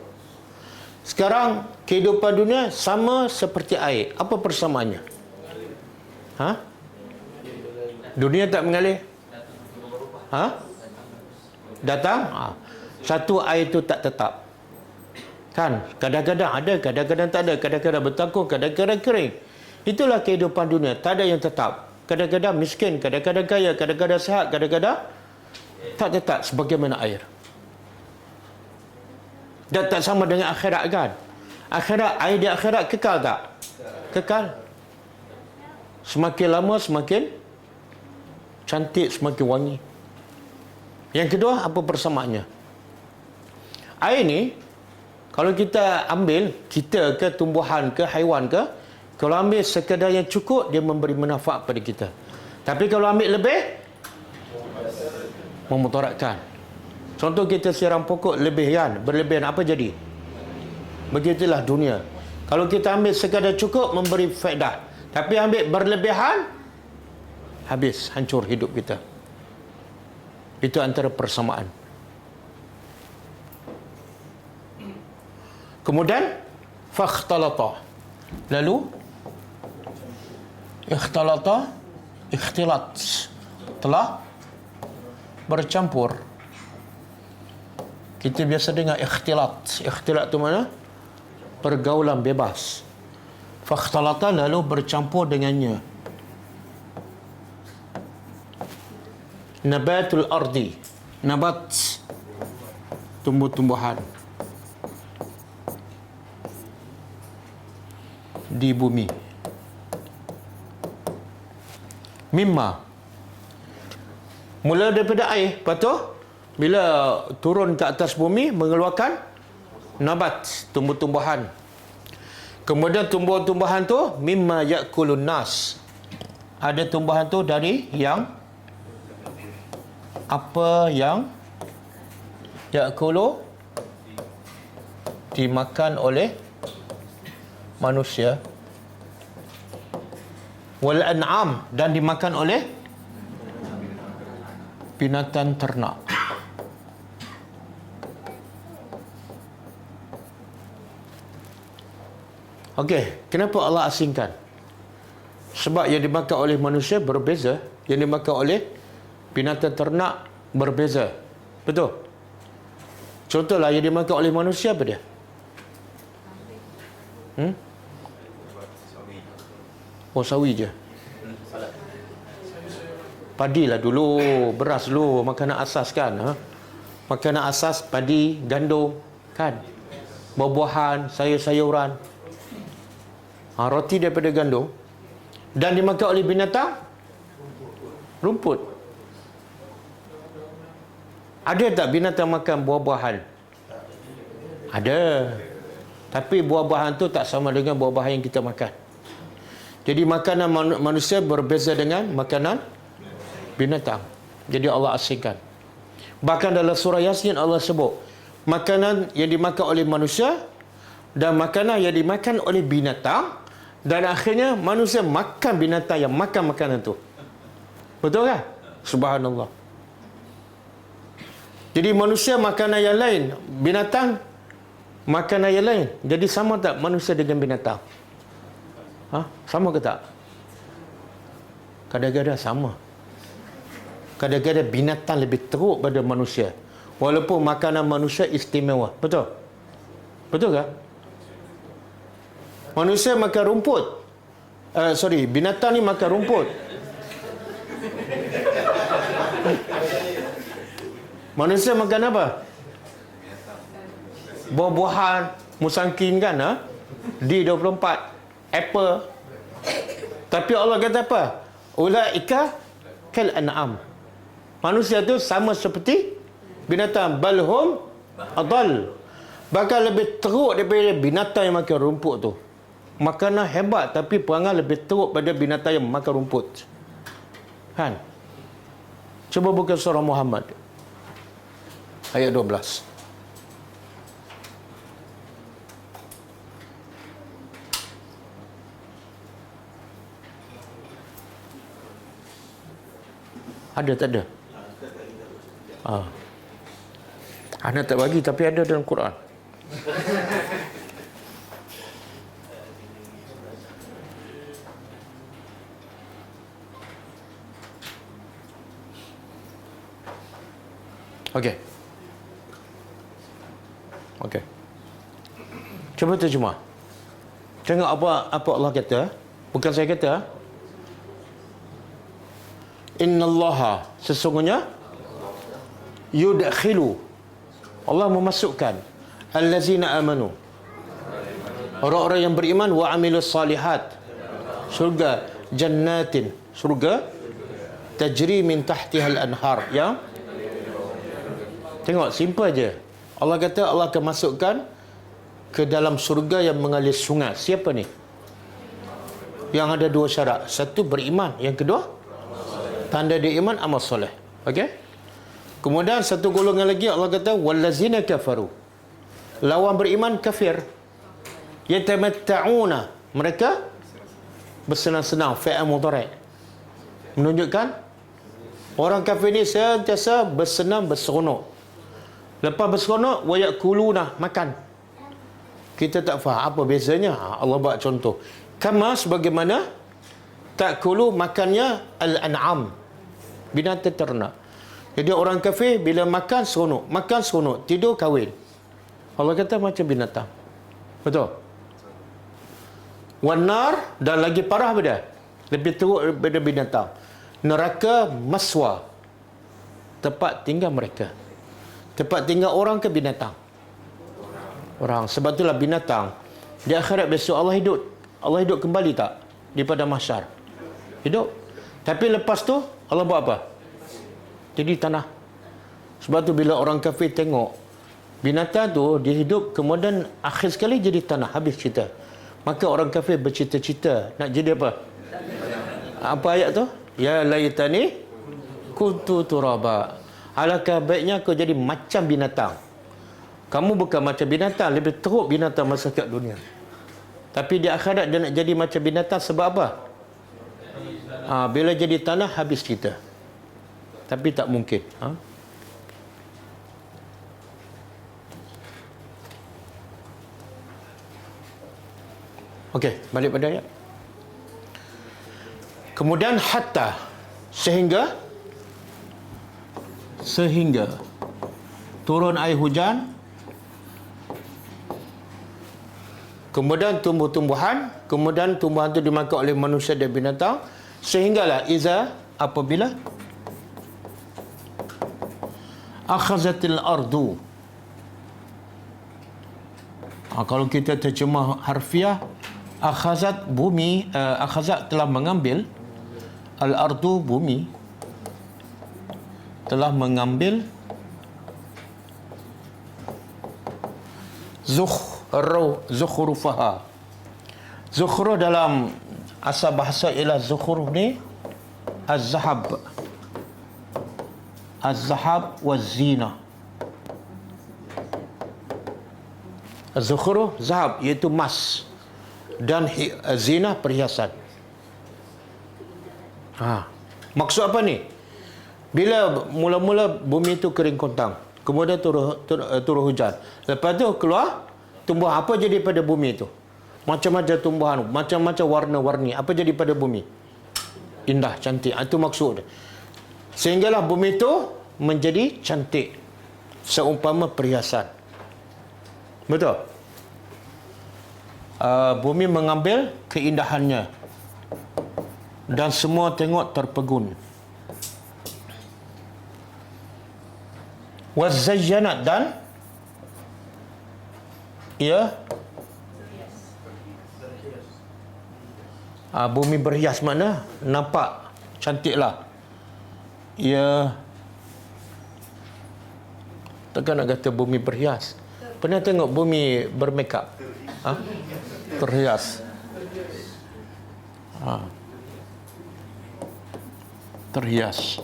Sekarang kehidupan dunia sama seperti air. Apa persamaannya? Dunia tak mengalir? Datang? Satu air itu tak tetap. Kan? Kadang-kadang ada, kadang-kadang tak ada. Kadang-kadang bertakung, kadang-kadang kering. Itulah kehidupan dunia. Tak ada yang tetap. Kadang-kadang miskin, kadang-kadang kaya, kadang-kadang sehat, kadang-kadang tak tetap, sebagaimana air. Dan tak sama dengan akhirat, kan? Akhirat, air di akhirat kekal tak? Kekal. Semakin lama semakin cantik, semakin wangi. Yang kedua, apa persamaannya? Air ni, kalau kita ambil, kita ke tumbuhan ke haiwan ke, kalau ambil sekadar yang cukup, dia memberi manfaat pada kita. Tapi kalau ambil lebih, memudaratkan. Contoh kita siram pokok lebih, kan? Berlebihan, apa jadi? Begitulah dunia. Kalau kita ambil sekadar cukup, memberi faedah. Tapi ambil berlebihan, habis, hancur hidup kita. Itu antara persamaan. Kemudian fakhtalata. Lalu ikhtalata, ikhtilat, telah bercampur. Kita biasa dengar ikhtilat. Ikhtilat tu mana? Pergaulan bebas. Fakhtalata, lalu bercampur dengannya. Nabatul ardi. Nabat, tumbuh-tumbuhan di bumi. Mimma, mula daripada air. Lepas tu bila turun ke atas bumi, mengeluarkan nabat, tumbuh-tumbuhan. Kemudian tumbuh-tumbuhan tu mimma yakulun nas. Ada tumbuhan tu dari yang apa yang yakulu, dimakan oleh manusia. Wal an'am, dan dimakan oleh binatang ternak. Okey, kenapa Allah asingkan? Sebab yang dimakan oleh manusia berbeza, yang dimakan oleh binatang ternak berbeza. Betul? Contohlah yang dimakan oleh manusia apa dia? Oh, sawi je. Padi lah dulu, beras dulu, makanan asas kan. Makanan asas padi, gandum kan. Buah-buahan, sayur-sayuran. Roti daripada gandum. Dan dimakan oleh binatang rumput. Ada tak binatang makan buah-buahan? Ada. Tapi buah-buahan tu tak sama dengan buah-buahan yang kita makan. Jadi makanan manusia berbeza dengan makanan binatang. Jadi Allah asingkan. Bahkan dalam surah Yasin Allah sebut makanan yang dimakan oleh manusia dan makanan yang dimakan oleh binatang, dan akhirnya manusia makan binatang yang makan makanan tu. Betul kan? Subhanallah. Jadi manusia makanan yang lain, binatang makanan yang lain. Jadi sama tak manusia dengan binatang? Sama ke tak? Kadang-kadang sama. Kadang-kadang binatang lebih teruk pada manusia. Walaupun makanan manusia istimewa. Betul? Betul tak? Manusia makan rumput. Binatang ni makan rumput. Manusia makan apa? Buah-buahan, musangking kan? D24, apple. Tapi Allah kata apa? Ulaika kal an'am. Manusia tu sama seperti binatang. Balhum adal. Bahkan lebih teruk daripada binatang yang makan rumput tu. Makanan hebat tapi perangai lebih teruk pada binatang yang makan rumput. Kan? Cuba buka surah Muhammad ayat 12. Ada tak ada? Anda tak bagi tapi ada dalam Quran. Okey. Okey. Cuba terjemah. Tengok apa Allah kata. Bukan saya kata. Innallaha, sesungguhnya yudkhilu, Allah memasukkan allazina amanu, orang-orang yang beriman, wa amilus salihat, surga, jannatin, surga tajri min tahtihal anhar. Ya, tengok, simple je. Allah kata Allah akan masukkan ke dalam surga yang mengalir sungai. Siapa ni? Yang ada dua syarat. Satu, beriman. Yang kedua, tanda dia iman, amal soleh. Okey? Kemudian satu golongan lagi Allah kata wallazina kafaru. Lawan beriman kafir. Yatamatta'una. Mereka bersenang-senang, fi'il mudhari'. Menunjukkan orang kafir ni sentiasa bersenang, berseronok. Lepas berseronok, wa yakuluna, makan. Kita tak faham apa bezanya. Allah buat contoh. Kama, sebagaimana ta'kulu, makannya al-an'am, binatang ternak. Jadi orang kafir bila makan seronok, tidur kahwin. Allah kata macam binatang. Betul? Wanar, dan lagi parah benda, lebih teruk daripada binatang. Neraka maswa, tempat tinggal mereka. Tempat tinggal orang ke binatang? Orang. Sebab itulah binatang di akhirat besok Allah hidup kembali tak daripada mahsyar? Hidup. Tapi lepas tu Allah buat apa? Jadi tanah. Sebab tu bila orang kafir tengok binatang tu dia hidup, kemudian akhir sekali jadi tanah, habis cerita. Maka orang kafir bercita-cita nak jadi apa? Apa ayat tu? Ya laitani kuntu turaba. Alangkah baiknya kau jadi macam binatang. Kamu bukan macam binatang, lebih teruk binatang masa kat dunia. Tapi di akhirat dia nak jadi macam binatang sebab apa? Bila jadi tanah, habis kita. Tapi tak mungkin. Okey, balik pada ayat. Kemudian hatta, sehingga turun air hujan, kemudian tumbuh-tumbuhan, kemudian tumbuhan itu dimakan oleh manusia dan binatang, sehinggalah apabila akhazatil ardu. Kalau kita terjemah harfiah, akhazat bumi, akhazat telah mengambil, al-ardu bumi telah mengambil, zukhrufaha. Zukhruf dalam asal bahasa ialah zukhruf ni az-zahab waz-zina. Az-zukhruf zahab iaitu emas, dan zina perhiasan. Maksud apa ni? Bila mula-mula bumi itu kering kontang, kemudian turun hujan, lepas tu keluar tumbuhan. Apa jadi pada bumi itu? Macam-macam tumbuhan, macam-macam warna-warni. Apa jadi pada bumi? Indah, cantik. Itu maksud. Sehinggalah bumi itu menjadi cantik, seumpama perhiasan. Betul? Bumi mengambil keindahannya, dan semua tengok terpegun. Wazayyanat, dan ia bumi berhias, mana nampak cantiklah. Ia takkan nak kata bumi berhias. Pernah tengok bumi bermakeup? Terhias. Terhias.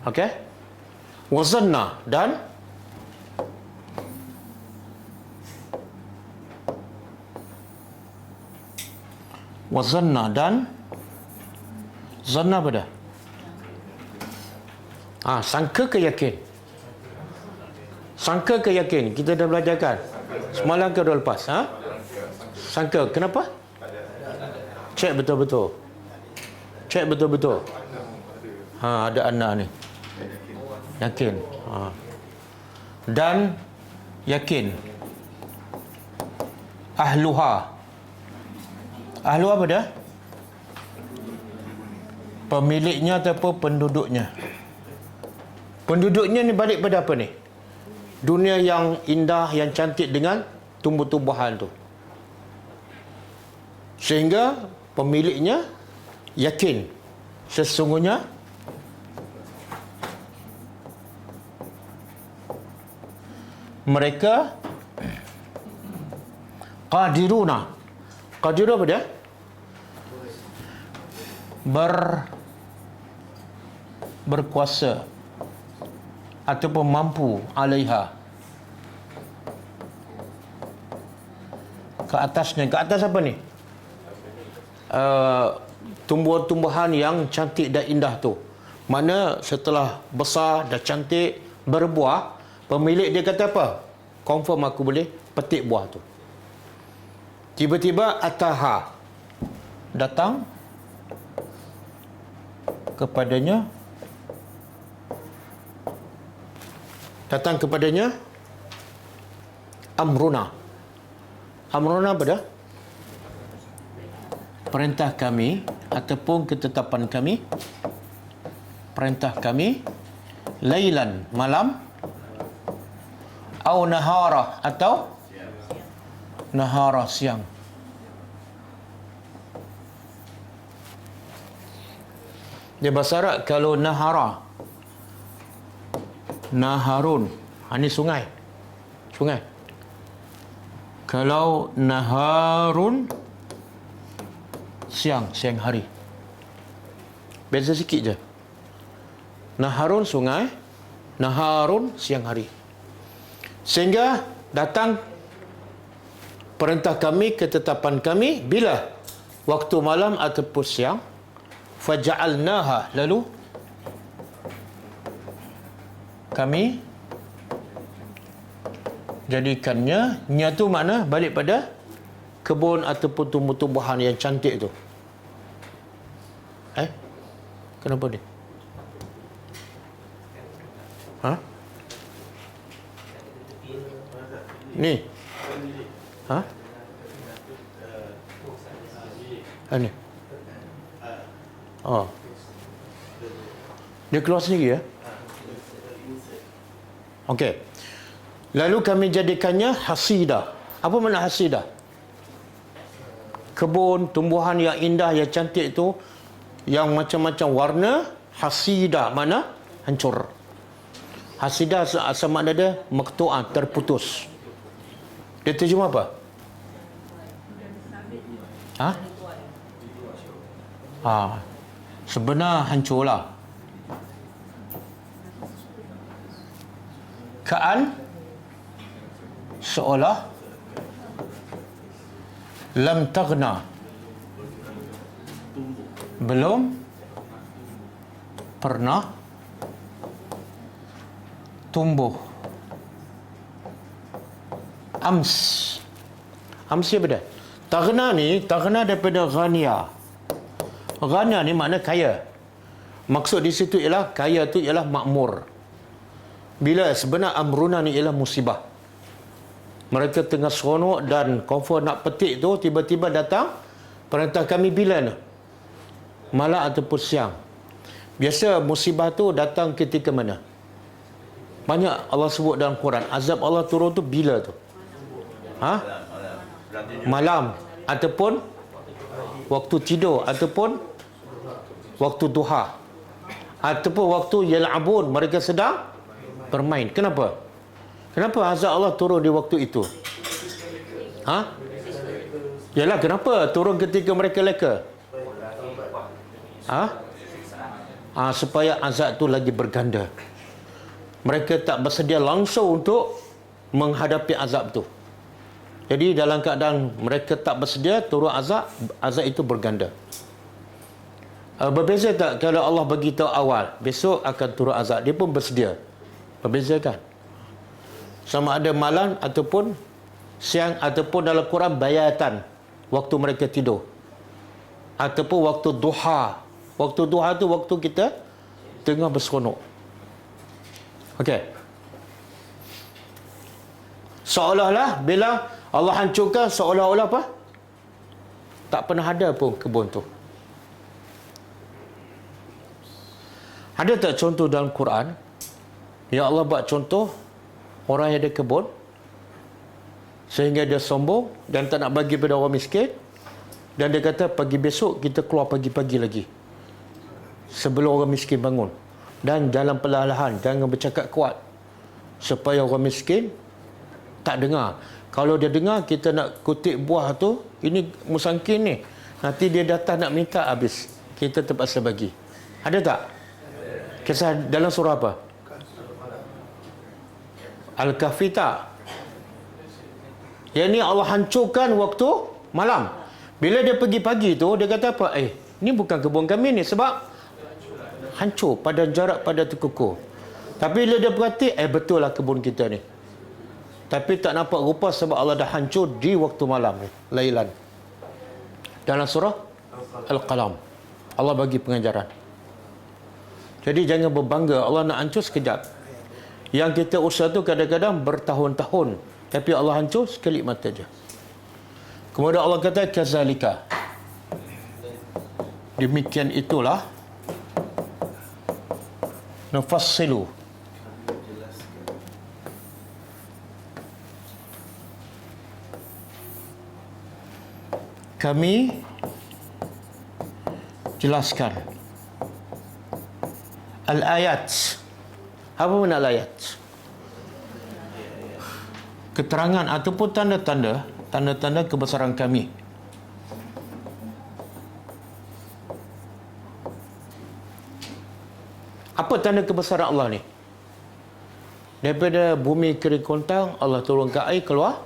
Okey? Wazanna, dan zanna apa dah? Sangka ke yakin? Sangka ke yakin? Kita dah belajarkan semalam ke dah lepas? Sangka. Kenapa? Cek betul-betul. Cek betul-betul. Ada anak ni. Yakin. Dan yakin. Ahluha. Ahlu apa dah? Pemiliknya ataupun penduduknya. Penduduknya ni balik pada apa ni? Dunia yang indah, yang cantik dengan tumbuh-tumbuhan tu. Sehingga pemiliknya yakin sesungguhnya mereka qadiruna. Qadiru apa dia? Berkuasa ataupun mampu alaiha, ke atasnya. Ke atas apa ni? Tumbuhan-tumbuhan yang cantik dan indah tu. Mana setelah besar dan cantik berbuah, pemilik dia kata apa? Confirm aku boleh petik buah tu. Tiba-tiba ataha, datang kepadanya, amruna. Amruna apa dah? Perintah kami ataupun ketetapan kami. Perintah kami, lailan, malam, au nahara, atau nahara, siang. Dia bahasa Arab kalau nahara, naharun, ini sungai. Sungai. Kalau naharun, siang hari. Beza sikit je. Naharun sungai, naharun siang hari. Sehingga datang perintah kami, ketetapan kami, bila? Waktu malam ataupun siang. Faja'alnaha, lalu kami jadikannya, nya tu makna balik pada kebun ataupun tumbuh-tumbuhan yang cantik tu. Kenapa ni? Ha? Ni. Ha? Ni. Oh. Dia keluar sendiri ya? Okey. Lalu kami jadikannya hasidah. Apa makna hasidah? Kebun, tumbuhan yang indah, yang cantik itu, yang macam-macam warna. Hasidah mana? Hancur. Hasidah asal makna dia maqtu'ah, terputus. Dia terjemah apa? Sebenar hancurlah. Ka'an seolah lam taghna, belum pernah tumbuh. Ams siapa dia? Taghna ni, taghna daripada ghania. Ghania ni makna kaya. Maksud di situ ialah kaya tu ialah makmur. Bila sebenar amruna ni ialah musibah. Mereka tengah seronok dan confirm nak petik tu, tiba-tiba datang perintah kami bila ni? Malam ataupun siang. Biasa musibah tu datang ketika mana? Banyak Allah sebut dalam Quran. Azab Allah turun tu bila tu? Malam ataupun waktu tidur, ataupun waktu duha, ataupun waktu yal'abun, mereka sedang bermain. Kenapa? Kenapa azab Allah turun di waktu itu? Yalah, kenapa turun ketika mereka leka? Supaya azab tu lagi berganda. Mereka tak bersedia langsung untuk menghadapi azab tu. Jadi dalam keadaan mereka tak bersedia turun azab, azab itu berganda. Berbeza tak kalau Allah bagi tahu awal, besok akan turun azab, dia pun bersedia? Berbeza kan? Sama ada malam ataupun siang, ataupun dalam Quran bayatan, waktu mereka tidur, ataupun waktu duha. Waktu duha tu waktu kita tengah berseronok. Okey. Seolah-olah bila Allah hancurkan, seolah-olah apa? Tak pernah ada pun kebun tu. Ada tak contoh dalam Quran yang Allah buat contoh orang yang ada kebun sehingga dia sombong dan tak nak bagi pada orang miskin, dan dia kata pagi besok kita keluar pagi-pagi lagi sebelum orang miskin bangun, dan jalan perlahan-lahan, jangan bercakap kuat supaya orang miskin tak dengar. Kalau dia dengar kita nak kutip buah tu, ini musangkin ni, nanti dia datang nak minta, habis kita terpaksa bagi. Ada tak? Kisah dalam surah apa? Al-Kahfi tak? Yang ni Allah hancurkan waktu malam. Bila dia pergi pagi tu, dia kata apa? Ni bukan kebun kami ni, sebab hancur pada jarak pada terkukur. Tapi bila dia perhati, betul lah kebun kita ni. Tapi tak nampak rupa sebab Allah dah hancur di waktu malam ni, lailan. Dalam surah Al-Qalam Allah bagi pengajaran. Jadi jangan berbangga Allah nak hancur sekejap. Yang kita usaha tu kadang-kadang bertahun-tahun, tapi Allah hancur sekali mata je. Kemudian Allah kata kazalika, demikian itulah nufassilu, kami jelaskan al-ayat. Apa makna al-ayat? Keterangan ataupun tanda-tanda kebesaran kami. Apa tanda kebesaran Allah ni? Daripada bumi kering kontang, Allah turunkan air keluar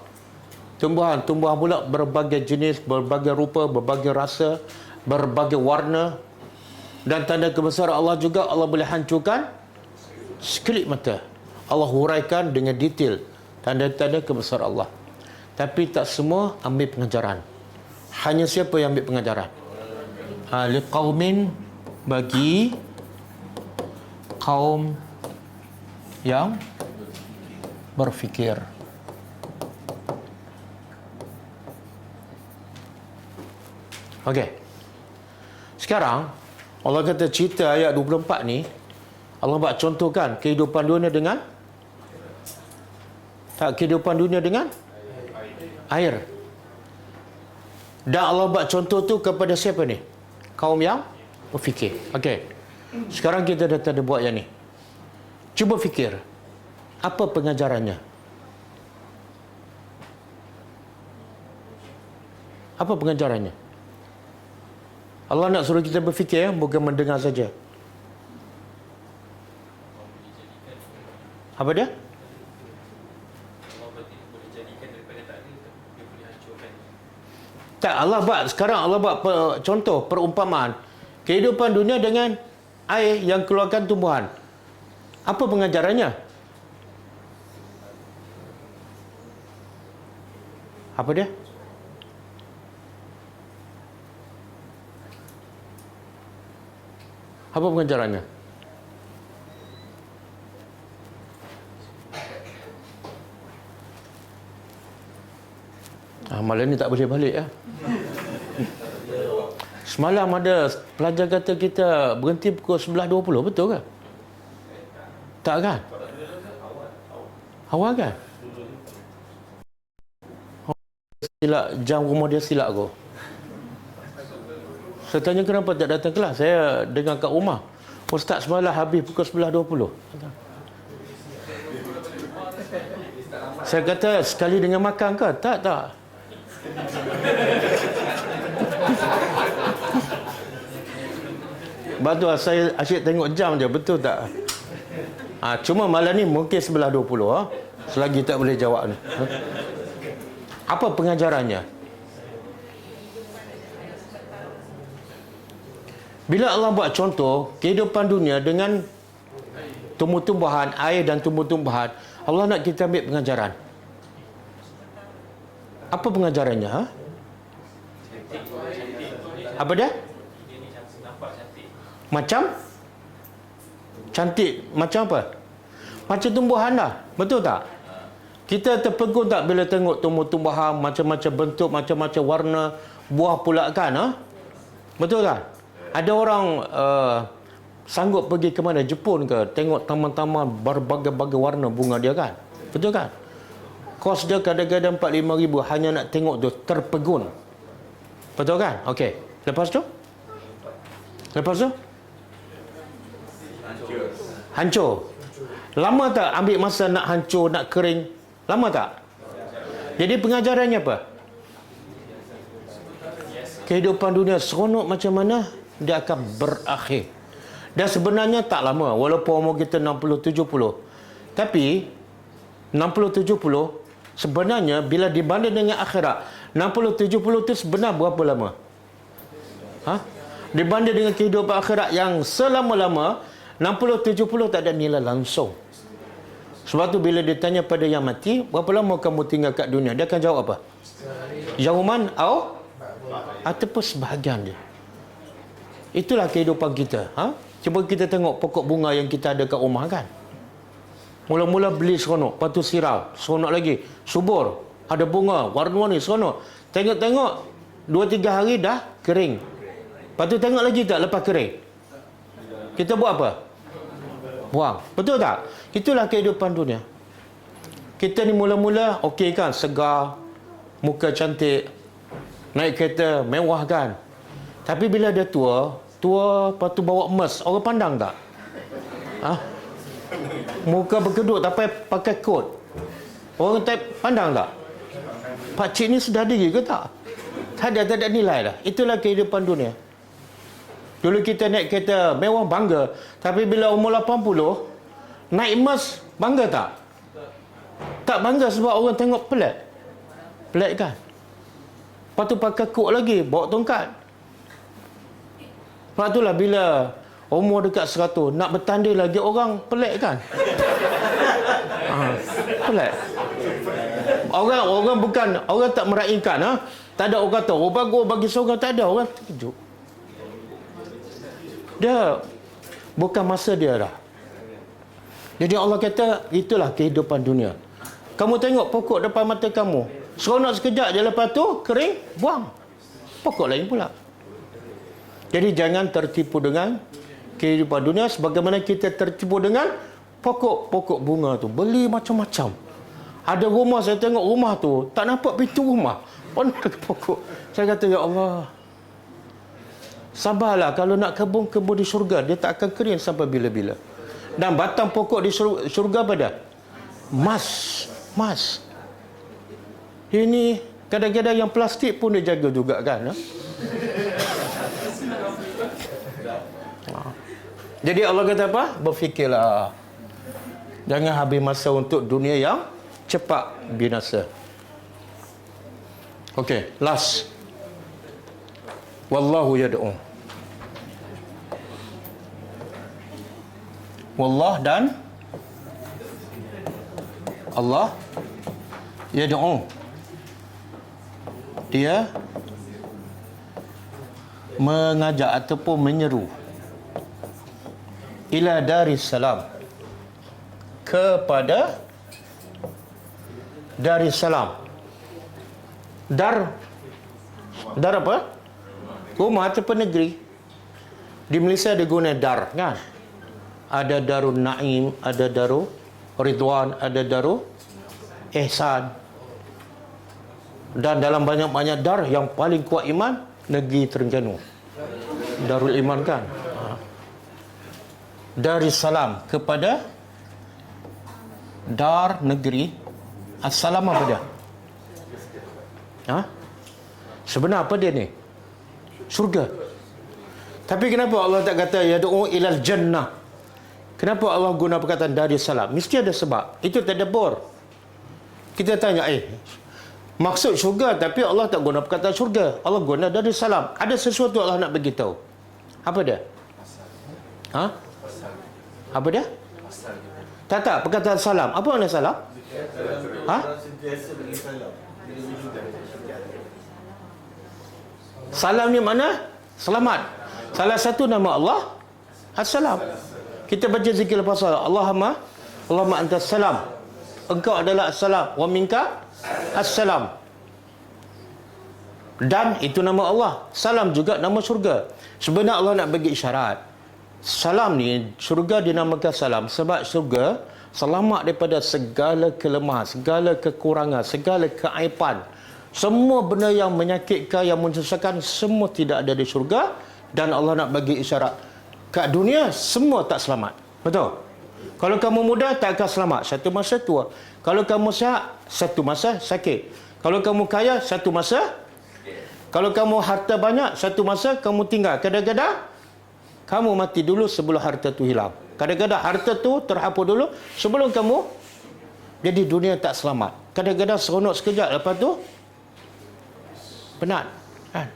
tumbuhan pula berbagai jenis, berbagai rupa, berbagai rasa, berbagai warna. Dan tanda kebesaran Allah juga, Allah boleh hancurkan sekelip mata. Allah huraikan dengan detail Tanda-tanda kebesaran Allah. Tapi tak semua ambil pengajaran. Hanya siapa yang ambil pengajaran? Liqaumin, bagi kaum yang berfikir. Okey. Sekarang Allah kata cerita ayat 24 ni, Allah buat contohkan kehidupan dunia dengan kehidupan dunia dengan air. Dan Allah buat contoh tu kepada siapa ni? Kaum yang berfikir. Okey. Sekarang kita dah ada buat yang ni. Cuba fikir. Apa pengajarannya? Apa pengajarannya? Allah nak suruh kita berfikir, bukan mendengar saja. Apa dia? Tak, Allah buat sekarang Allah buat contoh perumpamaan kehidupan dunia dengan air yang keluarkan tumbuhan. Apa pengajarannya? Apa dia? Apa pengajarannya? Malam ni tak boleh balik ya. Semalam ada pelajar kata kita berhenti pukul 11.20, betul ke? Tak kan? Awal kan? Silap, jam rumah dia silap aku. Saya tanya kenapa tak datang kelas. Saya dengar kat rumah, Ustaz semalam habis pukul 11.20. Saya kata sekali dengan makan ke? Tak. Betul, saya asyik tengok jam je, betul tak? Cuma malam ni mungkin 11.20 selagi tak boleh jawab ni. Apa pengajarannya? Bila Allah buat contoh kehidupan dunia dengan tumbuh-tumbuhan, air dan tumbuh-tumbuhan, Allah nak kita ambil pengajaran. Apa pengajarannya? Apa dia? Macam? Cantik. Macam apa? Macam tumbuhan lah. Betul tak? Kita terpegun tak bila tengok tumbuh-tumbuhan macam-macam bentuk, macam-macam warna, buah pula kan? Betul tak? Ada orang sanggup pergi ke mana? Jepun ke? Tengok taman-taman berbagai-bagai warna bunga dia kan? Betul kan? Kos dia kadang-kadang 4-5 ribu hanya nak tengok tu, terpegun. Betul kan? Okey. Lepas tu? Hancur. Lama tak ambil masa nak hancur, nak kering? Lama tak? Jadi pengajarannya apa? Kehidupan dunia seronok macam mana, dia akan berakhir. Dan sebenarnya tak lama, walaupun umur kita 60-70. Tapi 60-70 sebenarnya bila dibanding dengan akhirat, 60-70 tu sebenar berapa lama? Dibanding dengan kehidupan akhirat yang selama-lama, 60-70 tak ada nilai langsung. Sebab tu bila ditanya pada yang mati, berapa lama kamu tinggal kat dunia? Dia akan jawab apa? Yauman ataupun sebahagian dia. Itulah kehidupan kita. Cuba kita tengok pokok bunga yang kita ada kat rumah kan. Mula-mula beli seronok, lepas tu sirau, seronok lagi. Subur, ada bunga, warna-warni, seronok. Tengok-tengok, 2-3 hari dah kering. Lepas tu tengok lagi tak lepas kering. Kita buat apa? Buang. Betul tak? Itulah kehidupan dunia. Kita ni mula-mula okey kan, segar, muka cantik, naik kereta mewah kan. Tapi bila dia tua, lepas tu bawa emas, orang pandang tak? Muka berkedut tapi pakai kot, orang tak pandang tak? Pakcik ni sudah diri ke tak? Tak ada nilai dah. Itulah kehidupan dunia. Dulu kita naik kereta mewah bangga, tapi bila umur 80 naik emas bangga tak? Tak bangga sebab orang tengok pelik. Pelik kan? Lepas tu pakai kok lagi, bawa tongkat. Lepas tu lah bila umur dekat 100 nak bertanding lagi, orang pelik kan? Pelik. Orang bukan, orang tak meraihkan. Tak ada orang kata, oh bagus bagi seorang, tak ada. Orang terkejut. Dia bukan masa dia dah. Jadi Allah kata, itulah kehidupan dunia. Kamu tengok pokok depan mata kamu, seronok sekejap je, lepas tu kering, buang. Pokok lain pula. Jadi jangan tertipu dengan kehidupan dunia sebagaimana kita tertipu dengan pokok-pokok bunga tu. Beli macam-macam. Ada rumah, saya tengok rumah tu, tak nampak pintu rumah. Penuh dengan pokok. Saya kata, ya Allah, sabarlah, kalau nak kebun di syurga, dia tak akan kering sampai bila-bila. Dan batang pokok di syurga apa dia? Mas. Ini kadang-kadang yang plastik pun dia jaga juga kan. Jadi Allah kata apa? Berfikirlah. Jangan habis masa untuk dunia yang cepat binasa. Okey, last. Wallahu yad'u. Wallah dan Allah yad'u. Dia mengajak ataupun menyeru ila daris salam, kepada daris salam. Dar apa? Rumah ataupun negeri. Di Malaysia ada guna dar kan? Ada Darul Naim, ada Darul Ridwan, ada Darul Ihsan. Dan dalam banyak-banyak dar, yang paling kuat iman, negeri Terengganu, Darul Iman kan. Darussalam, kepada dar, negeri. Assalam apa dia? Sebenar apa dia ni? Surga. Tapi kenapa Allah tak kata yad'u ilal jannah? Kenapa Allah guna perkataan Darussalam? Mesti ada sebab. Itu tadabbur. Kita tanya, maksud syurga, tapi Allah tak guna perkataan syurga. Allah guna Darussalam. Ada sesuatu Allah nak beritahu. Apa dia? Apa dia? Tak, perkataan salam. Apa makna salam? Salam ni mana? Selamat. Salah satu nama Allah As-Salam. Kita baca zikir lepas salat, Allahumma antas salam. Engkau adalah As-Salam. Wa minka As-Salam. Dan itu nama Allah. Salam juga nama syurga. Sebenarnya Allah nak bagi isyarat. Salam ni, syurga dinamakan salam sebab syurga selamat daripada segala kelemahan, segala kekurangan, segala keaiban. Semua benda yang menyakitkan, yang menyusahkan, semua tidak ada di syurga. Dan Allah nak bagi isyarat, kat dunia semua tak selamat. Betul? Kalau kamu muda, tak akan selamat. Satu masa tua. Kalau kamu sihat, satu masa sakit. Kalau kamu kaya, satu masa. Kalau kamu harta banyak, satu masa kamu tinggal. Kadang-kadang kamu mati dulu sebelum harta tu hilang. Kadang-kadang harta tu terhapus dulu sebelum kamu. Jadi dunia tak selamat. Kadang-kadang seronok sekejap, lepas tu penat kan?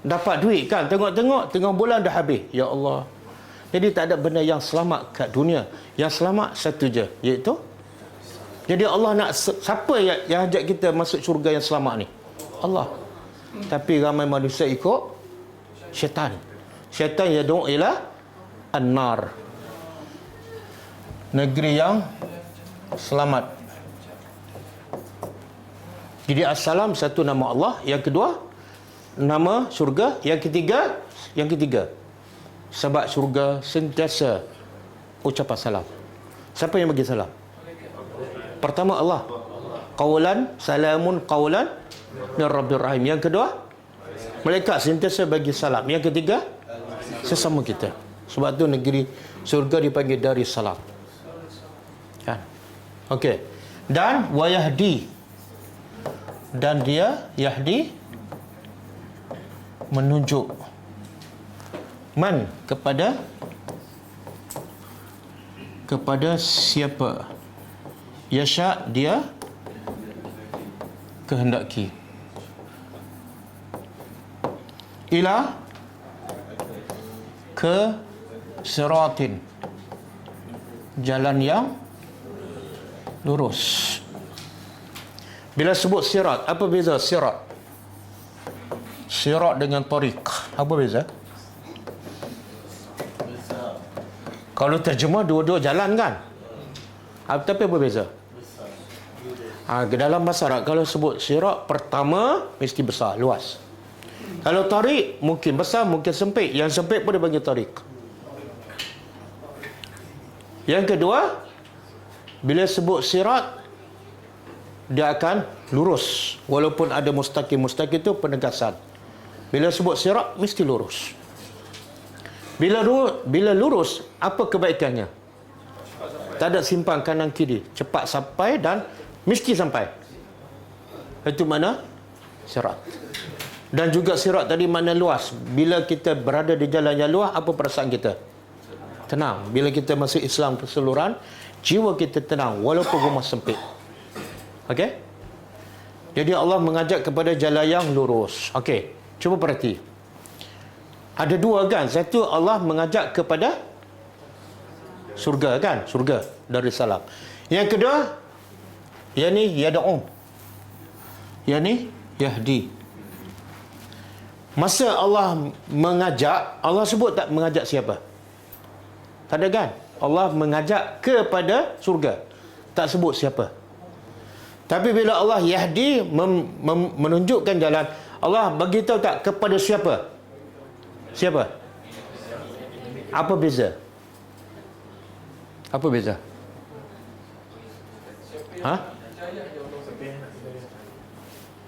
Dapat duit kan, tengok-tengok tengah bulan dah habis. Ya Allah. Jadi tak ada benda yang selamat kat dunia. Yang selamat satu je, iaitu, jadi Allah nak, siapa yang ajak kita masuk syurga yang selamat ni? Allah. Tapi ramai manusia ikut syaitan. Syaitan yad'u ila an-nar, negeri yang selamat. Jadi As-Salam satu nama Allah, yang kedua nama syurga, yang ketiga sebab syurga sentiasa ucapan salam. Siapa yang bagi salam? Pertama Allah. Qaulan salamun qaulan min rabbir rahim. Yang kedua, malaikat sentiasa bagi salam. Yang ketiga, sesama kita. Sebab tu negeri syurga dipanggil Darussalam. Kan? Okey. Dan wa yahdi, dan dia yahdi, menunjuk, man, kepada siapa, yasha, dia kehendaki, ila, ke siratin, jalan yang lurus. Bila sebut sirat, apa beza sirat? Sirat dengan tariq, apa beza? Kalau terjemah dua-dua jalan kan? Tapi apa beza? Dalam bahasa Arab, kalau sebut sirat, pertama mesti besar, luas. Kalau tariq, mungkin besar, mungkin sempit. Yang sempit pun dia panggil tariq. Yang kedua, bila sebut sirat, dia akan lurus. Walaupun ada mustaqim. Mustaqim itu penegasan. Bila sebut sirat, mesti lurus. Bila lurus, apa kebaikannya? Tak ada simpang kanan kiri. Cepat sampai dan mesti sampai. Itu mana? Sirat. Dan juga sirat tadi mana luas. Bila kita berada di jalan yang luas, apa perasaan kita? Tenang. Bila kita masuk Islam keseluruhan, jiwa kita tenang walaupun rumah sempit. Okey? Jadi Allah mengajak kepada jalan yang lurus. Okey, cuba perhati. Ada dua kan? Satu, Allah mengajak kepada surga kan? Surga dari salam. Yang kedua, yang ni yad'u. Yang ni yahdi. Masa Allah mengajak, Allah sebut tak mengajak siapa? Tak ada kan? Allah mengajak kepada surga. Tak sebut siapa. Tapi bila Allah yahdi, menunjukkan jalan, Allah bagi tahu tak kepada siapa? Siapa? Apa beza? Apa beza?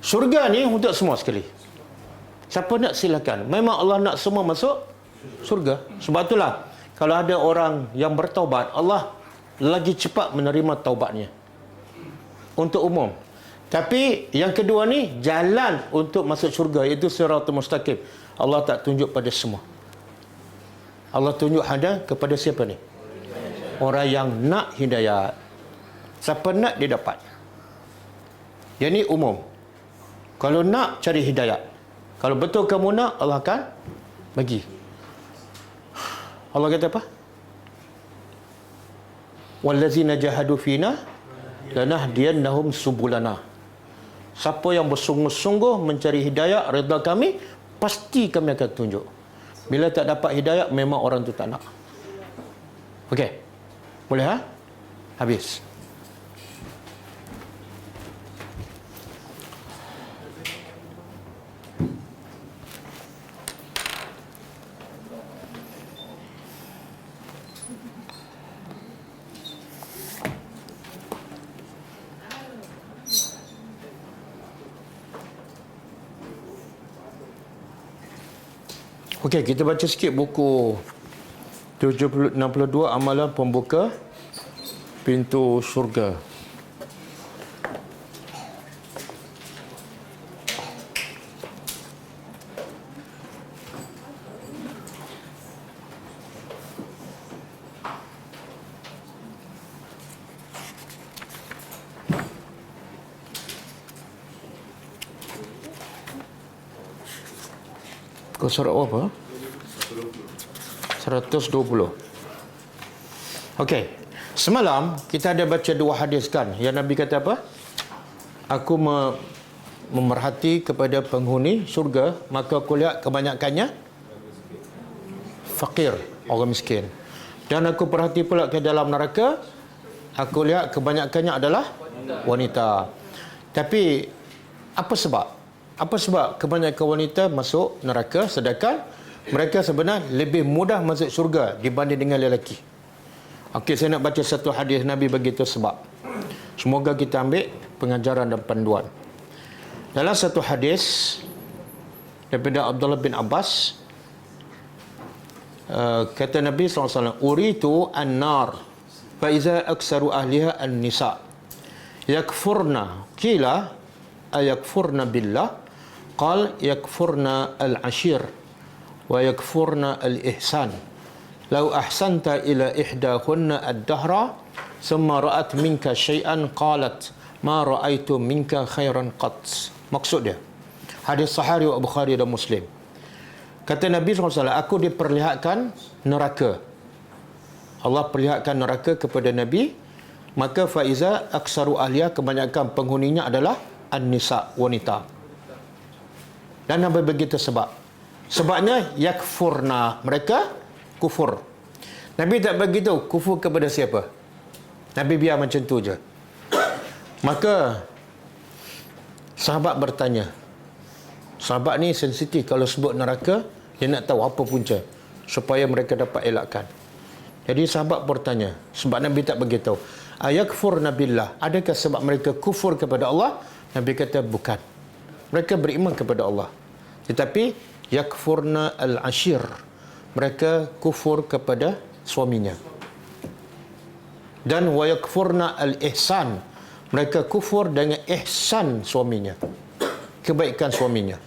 Surga ni untuk semua sekali. Siapa nak silakan. Memang Allah nak semua masuk surga. Sebab itulah kalau ada orang yang bertaubat, Allah lagi cepat menerima taubatnya. Untuk umum. Tapi yang kedua ni, jalan untuk masuk syurga, iaitu siratul mustaqim. Allah tak tunjuk pada semua. Allah tunjuk hanya kepada siapa ni? Orang yang nak hidayat. Siapa nak, dia dapat. Yang ni umum. Kalau nak, cari hidayat. Kalau betul kamu nak, Allah akan bagi. Allah kata apa? Wallazina jahadu fina lanahdiyannahum subulana. Siapa yang bersungguh-sungguh mencari hidayah, redha kami, pasti kami akan tunjuk. Bila tak dapat hidayah, memang orang tu tak nak. Okey. Boleh Habis. Okey, kita baca sikit buku 62 amalan pembuka pintu syurga. Kau surat apa? 120. Okey. Semalam kita ada baca dua hadis kan. Yang Nabi kata apa? Aku memerhati kepada penghuni syurga, maka aku lihat kebanyakannya fakir, orang miskin. Dan aku perhati pula ke dalam neraka, aku lihat kebanyakannya adalah wanita. Tapi apa sebab? Apa sebab kebanyakan wanita masuk neraka sedangkan mereka sebenarnya lebih mudah masuk syurga dibanding dengan lelaki? Okey, saya nak baca satu hadis Nabi begitu sebab. Semoga kita ambil pengajaran dan panduan. Dalam satu hadis daripada Abdullah bin Abbas, kata Nabi SAW, Uritu an-nar fa iza aksaru ahliha an-nisa yakfurna qila ayakfurna billah qal yakfurna al-ashir wa yakfurna al-ihsan law ahsanta ila ihdahunna ad-dahra thumma ra'at minka syai'an qalat ma ra'aitu minka khairan qat. Maksud dia hadis sahih riwayat Bukhari dan Muslim. Kata Nabi SAW, aku diperlihatkan neraka. Allah perlihatkan neraka kepada Nabi maka faiza aksaru ahliya, kebanyakan penghuninya adalah an-nisa, wanita. Dan apa begitu sebabnya yakfurna, mereka kufur. Nabi tak begitu kufur kepada siapa. Nabi biar macam tu je. Maka sahabat bertanya, sahabat ni sensitif kalau sebut neraka, dia nak tahu apa punca supaya mereka dapat elakkan. Jadi sahabat bertanya, sebab Nabi tak beritahu, ayakfurna billah, adakah sebab mereka kufur kepada Allah? Nabi kata bukan. Mereka beriman kepada Allah, tetapi yakfurna al-ashir, mereka kufur kepada suaminya. Dan wa yakfurna al-ihsan, mereka kufur dengan ihsan suaminya, kebaikan suaminya.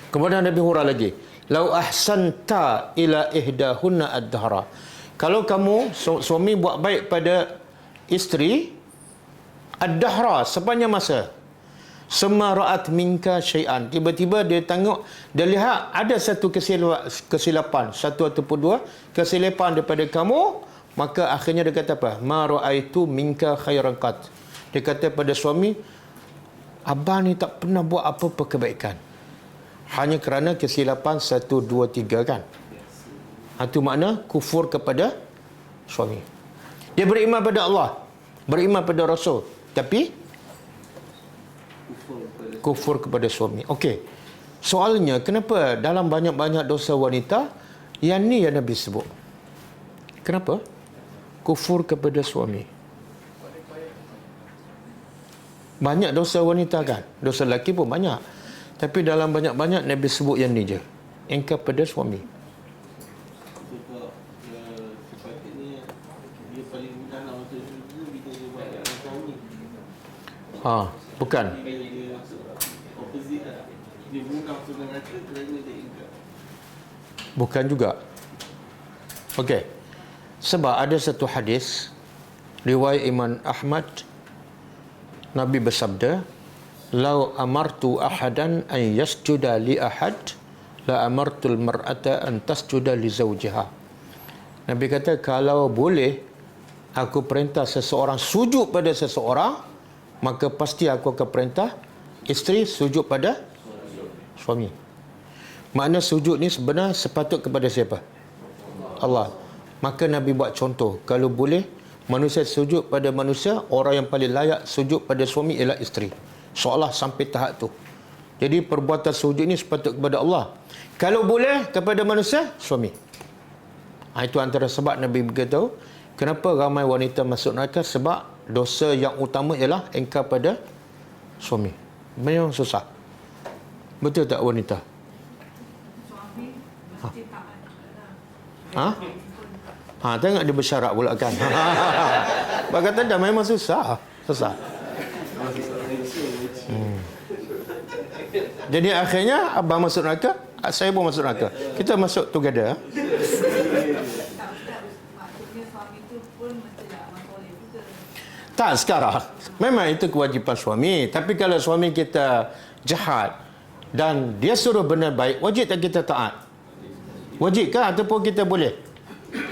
Kemudian Nabi hurah lagi, lau ahsanta ila ihdahunna ad-dahra, kalau kamu suami buat baik pada isteri ad-dahra, sepanjang masa, summa ra'at minka syai'an, tiba-tiba dia tengok, dia lihat ada satu kesilapan, satu ataupun dua kesilapan daripada kamu, maka akhirnya dia kata apa? Ma ra'aitu minka khairan qat, dia kata pada suami, abang ni tak pernah buat apa-apa kebaikan, hanya kerana kesilapan 1, 2, 3 kan. Itu makna kufur kepada suami. Dia beriman pada Allah, beriman pada Rasul, tapi kufur kepada suami. Okey. Soalnya, kenapa dalam banyak-banyak dosa wanita, yang ni yang Nabi sebut? Kenapa? Kufur kepada suami. Banyak dosa wanita kan? Dosa lelaki pun banyak. Tapi dalam banyak-banyak Nabi sebut yang ni je. Engkau pada suami. Bukan. Bukan juga. Okey. Sebab ada satu hadis riwayat Imam Ahmad, Nabi bersabda, "Lau amartu ahadan an yasjuda li ahad, la amartul mar'ata an tasjuda li zawjiha." Nabi kata, kalau boleh aku perintah seseorang sujud pada seseorang, maka pasti aku akan perintah isteri sujud pada suami. Makna sujud ni sebenarnya sepatut kepada siapa? Allah. Maka Nabi buat contoh, kalau boleh manusia sujud pada manusia, orang yang paling layak sujud pada suami ialah isteri. Seolah sampai tahap tu. Jadi perbuatan sujud ni sepatut kepada Allah. Kalau boleh kepada manusia, suami. Itu antara sebab Nabi beritahu kenapa ramai wanita masuk neraka, sebab dosa yang utama ialah engkar pada suami. Memang susah. Betul tak wanita?
Suami mesti taat.
Tengok dia bersyarat pula kan. Abang kata dah memang susah. Jadi akhirnya abang masuk neraka, saya pun masuk neraka. Kita masuk together.
Maksudnya suami tu pun mesti nak soleh juga.
Tak sekarang. Memang itu kewajipan suami. Tapi kalau suami kita jahat dan dia suruh benda baik, wajib tak kita taat? Wajib kah ataupun kita boleh?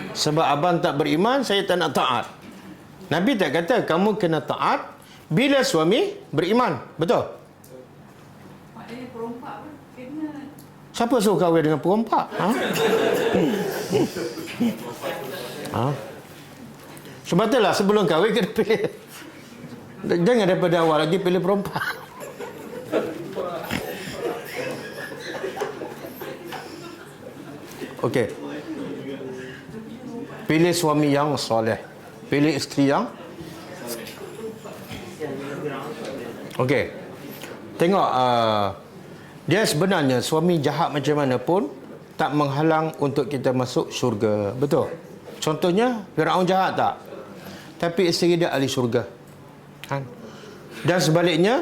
Sebab abang tak beriman, saya tak nak taat. Nabi tak kata kamu kena taat bila suami beriman. Betul?
Maknanya perompak pun kena.
Siapa suruh kahwin dengan perompak? Sebab itulah sebelum kahwin kena pilih. Jangan daripada awal lagi pilih perompak. Okey. Pilih suami yang soleh. Pilih isteri yang. Okey. Tengok, dia sebenarnya suami jahat macam mana pun tak menghalang untuk kita masuk syurga. Betul? Contohnya, Firaun jahat tak? Tapi isteri dia ahli syurga. Dan sebaliknya,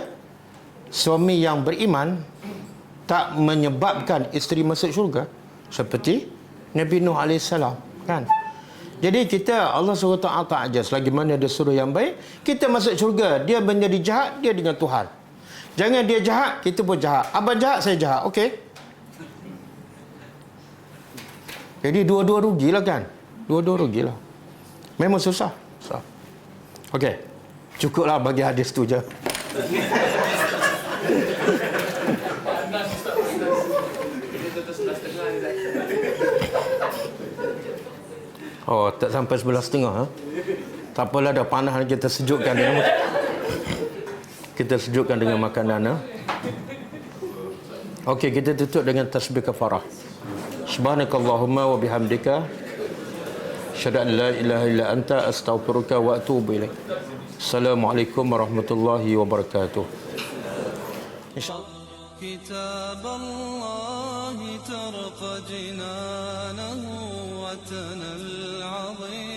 suami yang beriman tak menyebabkan isteri masuk syurga. Seperti Nabi Nuh AS. Kan? Jadi kita, Allah suruh taat aja. Selagi mana dia suruh yang baik, kita masuk syurga. Dia menjadi jahat, dia dengan Tuhan. Jangan dia jahat, kita pun jahat. Abang jahat, saya jahat. Okey? Jadi dua-dua rugilah kan? Dua-dua rugilah. Memang susah. Okey. Cukuplah bagi hadis tu je. Oh, tak sampai 11.30 ha? Tak apalah, dah panas, kita sejukkan dengan makanan ha? Okey, kita tutup dengan tasbih kafarah. Subhanakallahumma wa bihamdika asyhadu an la ilaha illa anta astaghfiruka wa atubu ilaik. Assalamualaikum warahmatullahi wabarakatuh. Insyaallah.
كتاب الله ترق جنانه وتنى العظيم